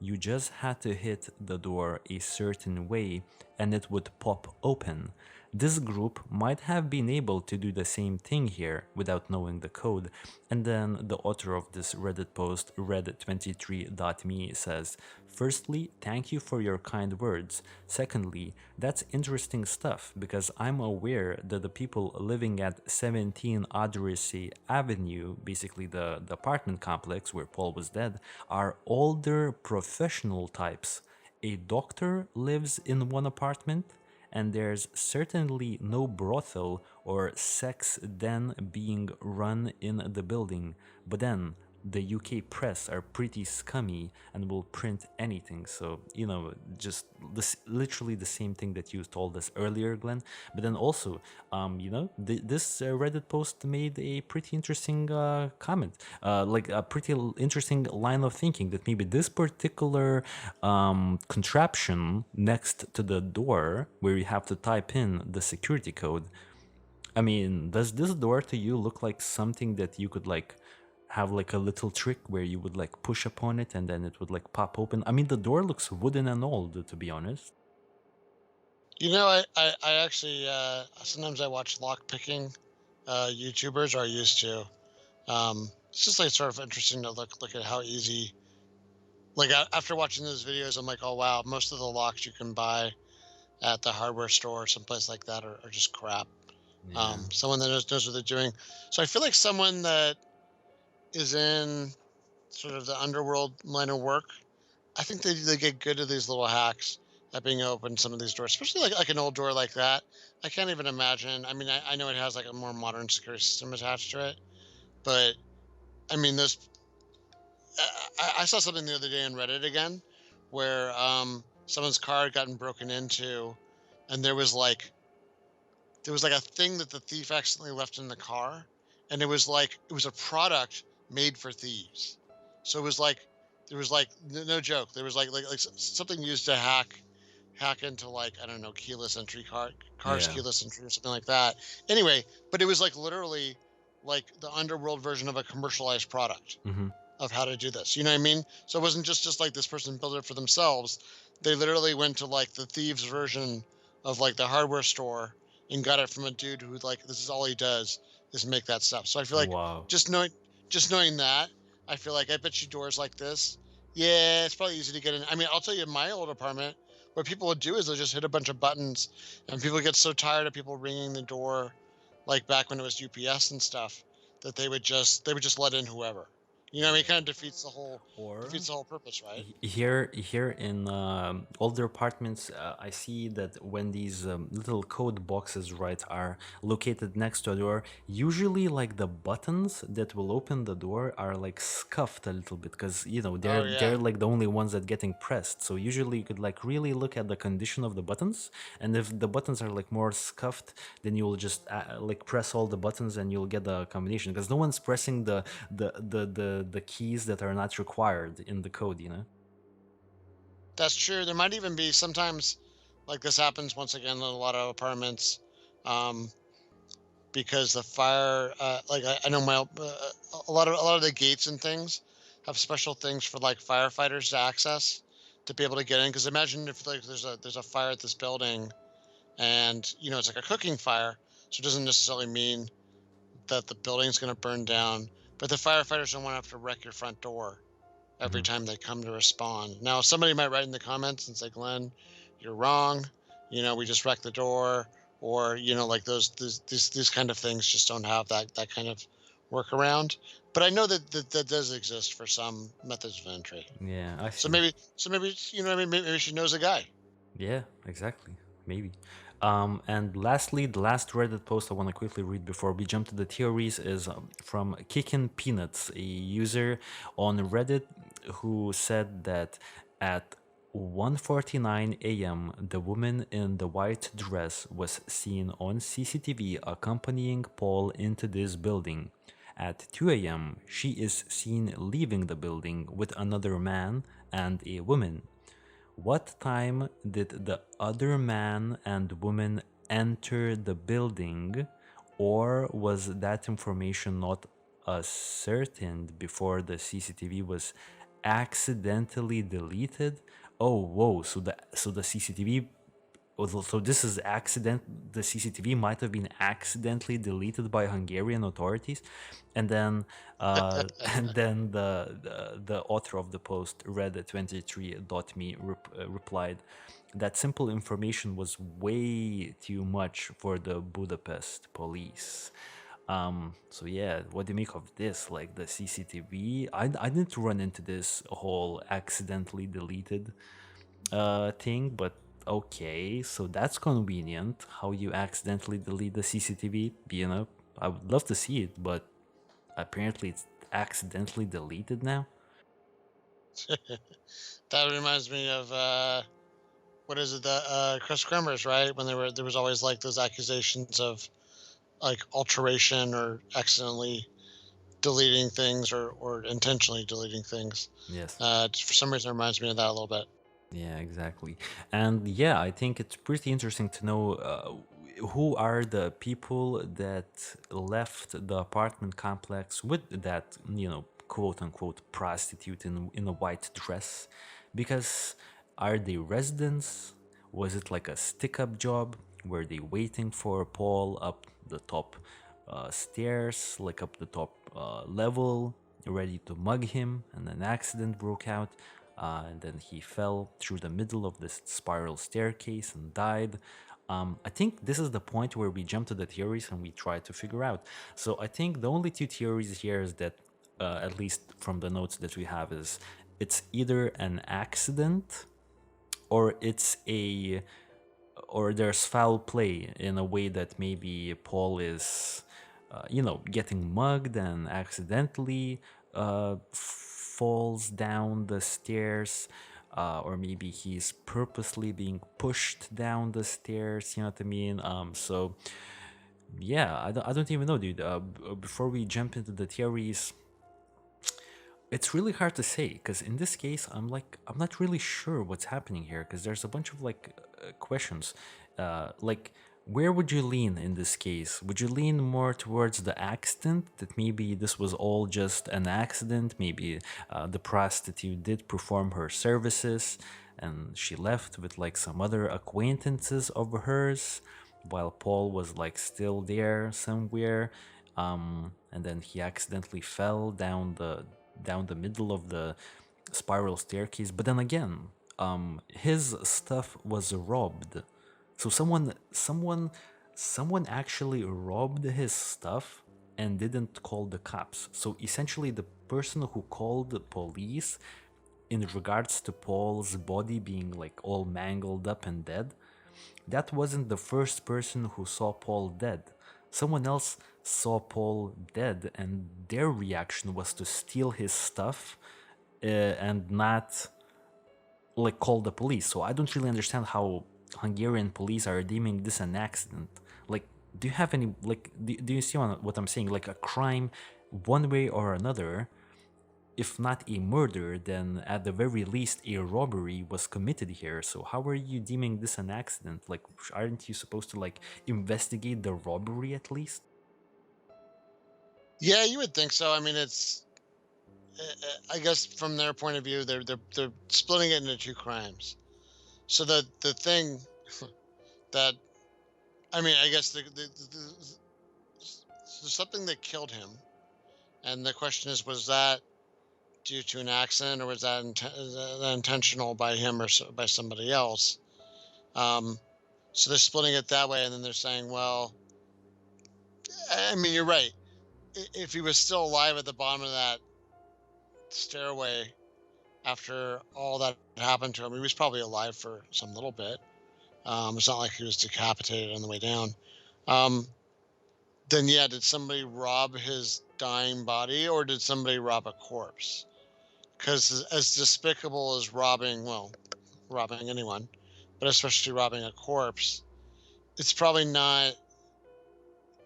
You just had to hit the door a certain way and it would pop open. This group might have been able to do the same thing here without knowing the code. And then the author of this Reddit post, Reddit23.me, says, firstly, thank you for your kind words. Secondly, that's interesting stuff because I'm aware that the people living at 17 Odyssey Avenue, basically the apartment complex where Paul was dead, are older professional types. A doctor lives in one apartment, and there's certainly no brothel or sex den being run in the building. But then, the UK press are pretty scummy and will print anything. So, just literally the same thing that you told us earlier, Glenn. But then also, this Reddit post made a pretty interesting comment, like a pretty interesting line of thinking that maybe this particular contraption next to the door where you have to type in the security code. I mean, does this door to you look like something that you could like have like a little trick where you would like push upon it and then it would like pop open? I mean, the door looks wooden and old, to be honest. I actually sometimes I watch lock picking YouTubers, or I used to. It's just like sort of interesting to look at how easy. Like after watching those videos, I'm like, oh wow, most of the locks you can buy at the hardware store or someplace like that are just crap. Yeah. Someone that knows what they're doing. So I feel like someone that is in sort of the underworld line of work, I think they get good at these little hacks. at being open some of these doors, especially like an old door like that. I can't even imagine. I mean, I know it has like a more modern security system attached to it, but I mean, those. I saw something the other day on Reddit again, where someone's car had gotten broken into, and there was like a thing that the thief accidentally left in the car, and it was a product made for thieves. So it was like there was like no joke. There was something used to hack into, like, I don't know, keyless entry cars Yeah. keyless entry or something like that. Anyway, but it was like literally like the underworld version of a commercialized product Hmm. of how to do this. You know what I mean? So it wasn't just like this person built it for themselves. They literally went to like the thieves version of like the hardware store and got it from a dude who, like, this is all he does is make that stuff. So I feel like Wow. just knowing just knowing that, I feel like I bet you doors like this, yeah, it's probably easy to get in. I mean, I'll tell you, in my old apartment, what people would do is they'll just hit a bunch of buttons, and people get so tired of people ringing the door, like back when it was UPS and stuff, that they would just let in whoever. You know what I mean? It kind of Yeah. defeats Or the whole purpose, right? here in older apartments, I see that when these little code boxes, right, are located next to a door, usually like the buttons that will open the door are like scuffed a little bit, because Oh they're yeah. like the only ones that getting pressed. So usually you could like really look at the condition of the buttons, and if the buttons are like more scuffed, then you'll just like press all the buttons and you'll get the combination, because no one's pressing the keys that are not required in the code. That's true. There might even be sometimes, like, this happens once again in a lot of apartments, um, because the fire, like, I know a lot of the gates and things have special things for like firefighters to access to be able to get in. Because imagine if, like, there's a fire at this building, and it's like a cooking fire, so it doesn't necessarily mean that the building's going to burn down, but the firefighters don't want to have to wreck your front door every Hmm. time they come to respond. Now, somebody might write in the comments and say, Glenn, you're wrong. We just wrecked the door. Or, like these kind of things just don't have that kind of workaround. But I know that does exist for some methods of entry. Yeah, I So see. maybe, what I mean, maybe she knows a guy. Yeah, exactly. Maybe. And lastly, the last Reddit post I want to quickly read before we jump to the theories is from Kickin' Peanuts, a user on Reddit who said that at 1:49 a.m., the woman in the white dress was seen on CCTV accompanying Paul into this building. At 2 a.m., she is seen leaving the building with another man and a woman. What time did the other man and woman enter the building, or was that information not ascertained before the CCTV was accidentally deleted? Oh, whoa! So the CCTV, so this is accident. The CCTV might have been accidentally deleted by Hungarian authorities, and then and then the author of the post, Reddit23.me, replied that simple information was way too much for the Budapest police. So yeah, what do you make of this? Like the CCTV, I didn't run into this whole accidentally deleted thing, but okay, so that's convenient how you accidentally delete the CCTV. I would love to see it, but apparently it's accidentally deleted now. That reminds me of what is it? The Chris Kremers, right? When there was always like those accusations of like alteration or accidentally deleting things, or intentionally deleting things. Yes. For some reason, it reminds me of that a little bit. Yeah, exactly. And yeah, I think it's pretty interesting to know who are the people that left the apartment complex with that, quote unquote prostitute in a white dress. Because are they residents? Was it like a stick up job? Were they waiting for Paul up the top stairs, like up the top level, ready to mug him, and an accident broke out? And then he fell through the middle of this spiral staircase and died. I think this is the point where we jump to the theories and we try to figure out. So I think the only two theories here is that, at least from the notes that we have, is it's either an accident or it's a or there's foul play in a way that maybe Paul is, getting mugged and accidentally falls down the stairs, or maybe he's purposely being pushed down the stairs. You know what I mean? So yeah, I don't even know, dude. Before we jump into the theories, it's really hard to say because in this case, I'm not really sure what's happening here because there's a bunch of questions. Like, where would you lean in this case? Would you lean more towards the accident, that maybe this was all just an accident? Maybe the prostitute did perform her services and she left with like some other acquaintances of hers while Paul was like still there somewhere, and then he accidentally fell down the middle of the spiral staircase. But then again, his stuff was robbed, so someone actually robbed his stuff and didn't call the cops. So essentially, the person who called the police in regards to Paul's body being like all mangled up and dead, that wasn't the first person who saw Paul dead. Someone else saw Paul dead, and their reaction was to steal his stuff and not like call the police. So I don't really understand how Hungarian police are deeming this an accident. Like, do you have any do you see what I'm saying? Like a crime, one way or another, if not a murder, then at the very least a robbery was committed here. So how are you deeming this an accident? Like, aren't you supposed to like investigate the robbery at least? Yeah, you would think so. I mean, I guess from their point of view, they're splitting it into two crimes. So the thing that I mean, I guess there's something that killed him, and the question is, was that due to an accident, or was that, is that intentional by him, or by somebody else? Um, so they're splitting it that way, and then they're saying, well, I mean, you're right. If he was still alive at the bottom of that stairway after all that happened to him, he was probably alive for some little bit. It's not like he was decapitated on the way down. Um, then yeah, did somebody rob his dying body, or did somebody rob a corpse? Because as despicable as robbing, well, robbing anyone, but especially robbing a corpse, it's probably not.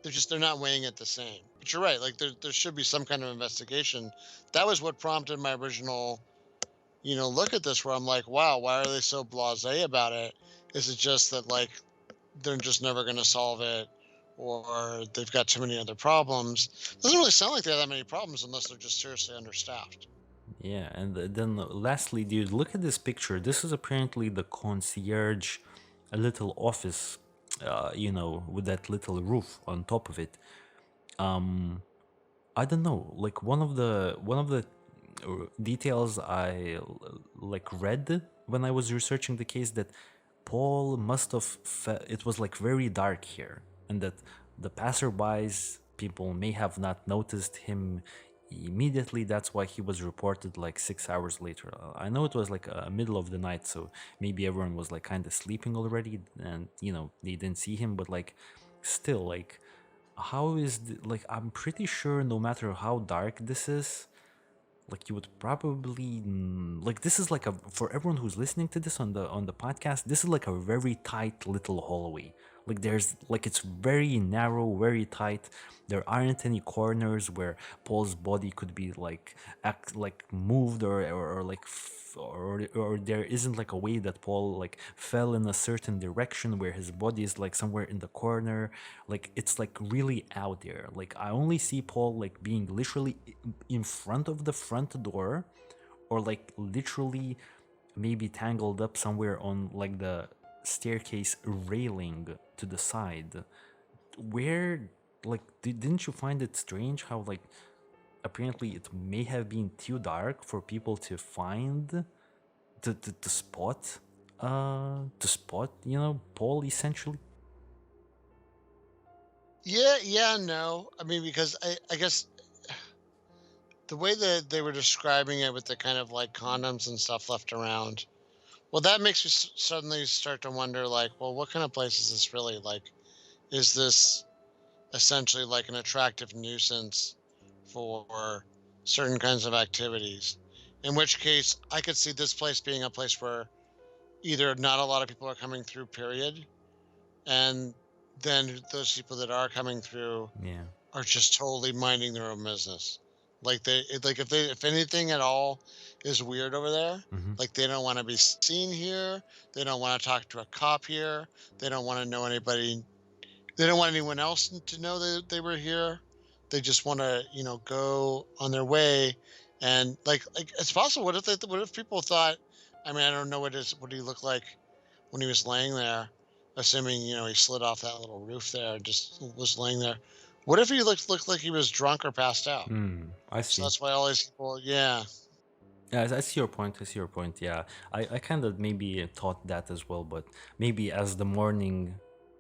They're not weighing it the same. But you're right. Like there should be some kind of investigation. That was what prompted my original, look at this, where I'm like, wow, why are they so blasé about it? Is it just that like they're just never going to solve it, or they've got too many other problems? Doesn't really sound like they have that many problems unless they're just seriously understaffed. Yeah, and then lastly, dude, look at this picture. This is apparently the concierge, a little office, with that little roof on top of it. I don't know. Like one of the details like read when I was researching the case, that Paul must have it was like very dark here, and that the passerbys people may have not noticed him immediately. That's why he was reported like 6 hours later. I know it was like middle of the night, so maybe everyone was like kind of sleeping already, and they didn't see him. But like, still, like, how is like, I'm pretty sure no matter how dark this is, like, you would probably like, this is like a, for everyone who's listening to this on the podcast, this is like a very tight little hallway. Like, there's like, it's very narrow, very tight. There aren't any corners where Paul's body could be like like moved, or like or there isn't like a way that Paul like fell in a certain direction where his body is like somewhere in the corner. Like, it's like really out there. Like, I only see Paul like being literally in front of the front door, or like literally maybe tangled up somewhere on like the staircase railing to the side. Where, like, didn't you find it strange how like apparently it may have been too dark for people to find, to spot, Paul essentially? Yeah, yeah, no. I mean, because I guess the way that they were describing it with the kind of like condoms and stuff left around Well, that makes me suddenly start to wonder, like, well, what kind of place is this really? Like, is this essentially like an attractive nuisance for certain kinds of activities? In which case, I could see this place being a place where either not a lot of people are coming through, period, and then those people that are coming through Yeah. are just totally minding their own business. Like like if anything at all is weird over there, Hmm. like they don't want to be seen here. They don't want to talk to a cop here. They don't want to know anybody. They don't want anyone else to know that they were here. They just want to, go on their way. And like it's possible. What if people thought? I mean, I don't know what he looked like when he was laying there, assuming, he slid off that little roof there and just was laying there. What if he looked like he was drunk or passed out? I So see. that's why all these people, yeah, Yeah, I see your point. I see your point. Yeah, I kind of maybe thought that as well, but maybe as the morning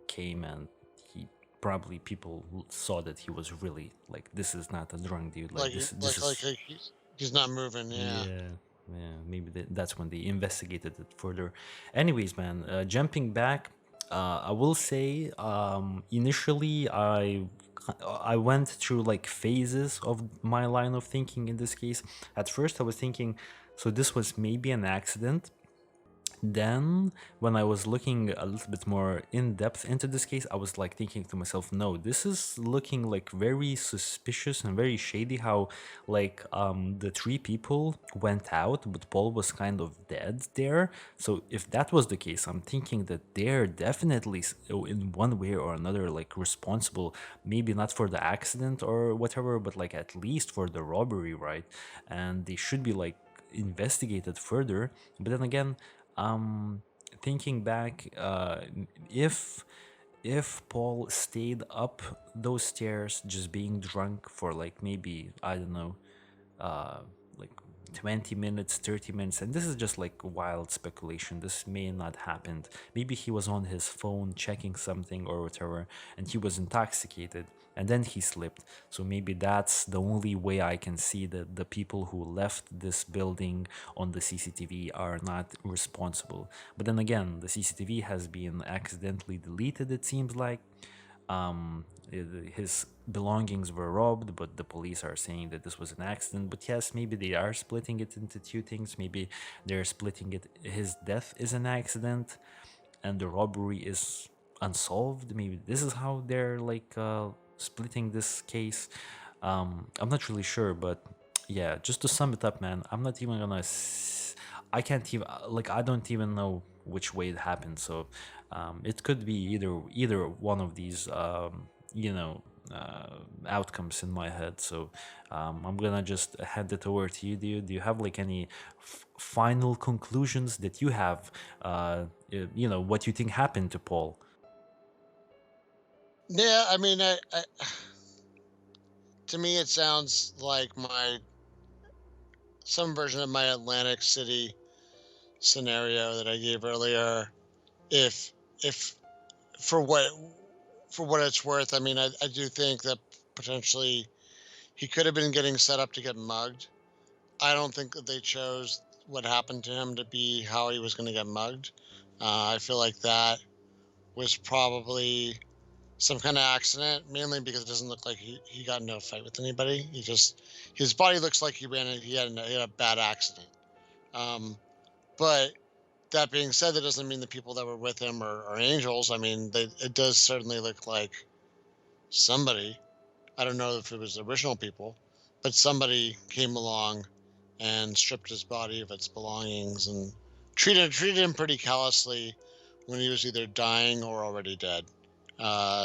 came and he probably people saw that he was really like this is not a drunk dude. Like like this like is he's not moving. Yeah, yeah, yeah. Maybe that's when they investigated it further. Anyways, man, jumping back, I will say, initially I went through like phases of my line of thinking in this case. At first, I was thinking, so this was maybe an accident. Then, when I was looking a little bit more in depth into this case, I was like thinking to myself, no, this is looking like very suspicious and very shady how like the three people went out, but Paul was kind of dead there. So if that was the case, I'm thinking that they're definitely in one way or another like responsible, maybe not for the accident or whatever, but like at least for the robbery, right? And they should be like investigated further. But then again, um, thinking back, if if Paul stayed up those stairs just being drunk for like maybe I don't know, uh, like 20 minutes, 30 minutes, and this is just like wild speculation. This may not happen. Maybe he was on his phone checking something or whatever, and he was intoxicated, and then he slipped. So maybe that's the only way I can see that the people who left this building on the CCTV are not responsible. But then again, the CCTV has been accidentally deleted, it seems like. His belongings were robbed, but the police are saying that this was an accident. But yes, maybe they are splitting it into two things. Maybe they're splitting it. His death is an accident, and the robbery is unsolved. Maybe this is how they're like splitting this case. I'm not really sure, but yeah, just to sum it up, man, I'm not even gonna. I can't even like I don't even know which way it happened. So it could be either one of these you know outcomes in my head. So I'm gonna just hand it over to you. Do you have like any final conclusions that you have? What you think happened to Paul? yeah. I mean, to me, it sounds like my some version of my Atlantic City scenario that I gave earlier. If if for what it's worth, I mean, I do think that potentially he could have been getting set up to get mugged. I don't think that they chose what happened to him to be how he was going to get mugged. I feel like that was probably some kind of accident, mainly because it doesn't look like he got into a fight with anybody. His body looks like he had a bad accident. Um, but that being said, that doesn't mean the people that were with him are angels. I mean, it does certainly look like somebody. I don't know if it was the original people, but somebody came along and stripped his body of its belongings and treated him pretty callously when he was either dying or already dead.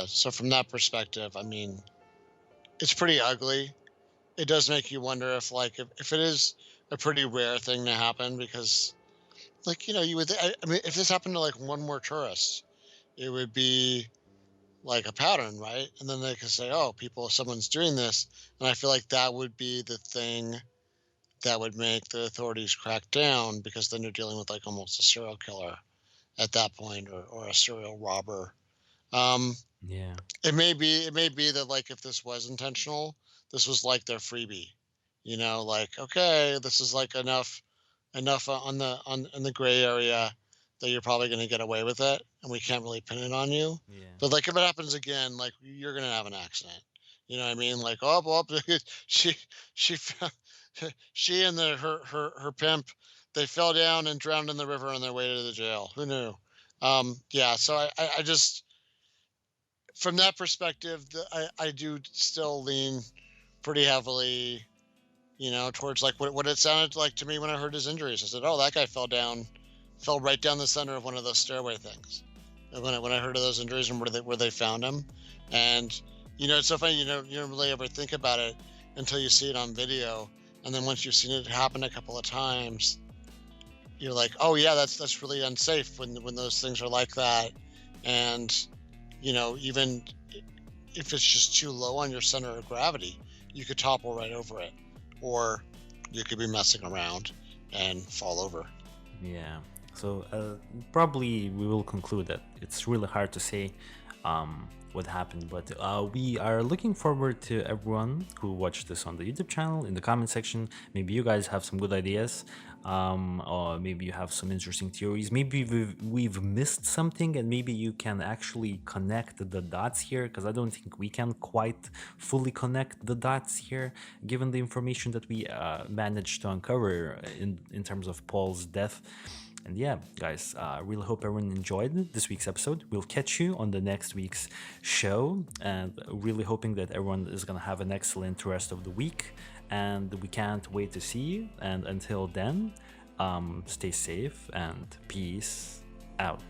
So from that perspective, I mean, it's pretty ugly. It does make you wonder if if it is a pretty rare thing to happen because you would I mean if this happened to like one more tourist, it would be like a pattern, right? And then they can say, oh, someone's doing this. And I feel like that would be the thing that would make the authorities crack down because then you're dealing with like almost a serial killer at that point or a serial robber. Um, Yeah. it may be that like if this was intentional, this was like their freebie. Like, okay, this is like enough on the on in the gray area that you're probably going to get away with it, and we can't really pin it on you. Yeah. But like if it happens again, like you're going to have an accident. You know what I mean? Like, oh, well, she she fell- she and her pimp, they fell down and drowned in the river on their way to the jail. Who knew? Yeah. So I just, from that perspective, I do still lean pretty heavily, towards like what it sounded like to me when I heard his injuries. I said, "Oh, that guy fell right down the center of one of those stairway things." And when I heard of those injuries and where they found him, and it's so funny. You don't really ever think about it until you see it on video, and then once you've seen it happen a couple of times, you're like, "Oh yeah, that's really unsafe when those things are like that." And even if it's just too low on your center of gravity, you could topple right over it, or you could be messing around and fall over. Yeah. So probably we will conclude that it's really hard to say what happened, but we are looking forward to everyone who watched this on the YouTube channel in the comment section. Maybe you guys have some good ideas, or maybe you have some interesting theories. Maybe we've missed something, and maybe you can actually connect the dots here, because I don't think we can quite fully connect the dots here, given the information that we managed to uncover in terms of Paul's death. And yeah, guys, I really hope everyone enjoyed this week's episode. We'll catch you on the next week's show, and really hoping that everyone is going to have an excellent rest of the week. And we can't wait to see you. And until then, stay safe and peace out.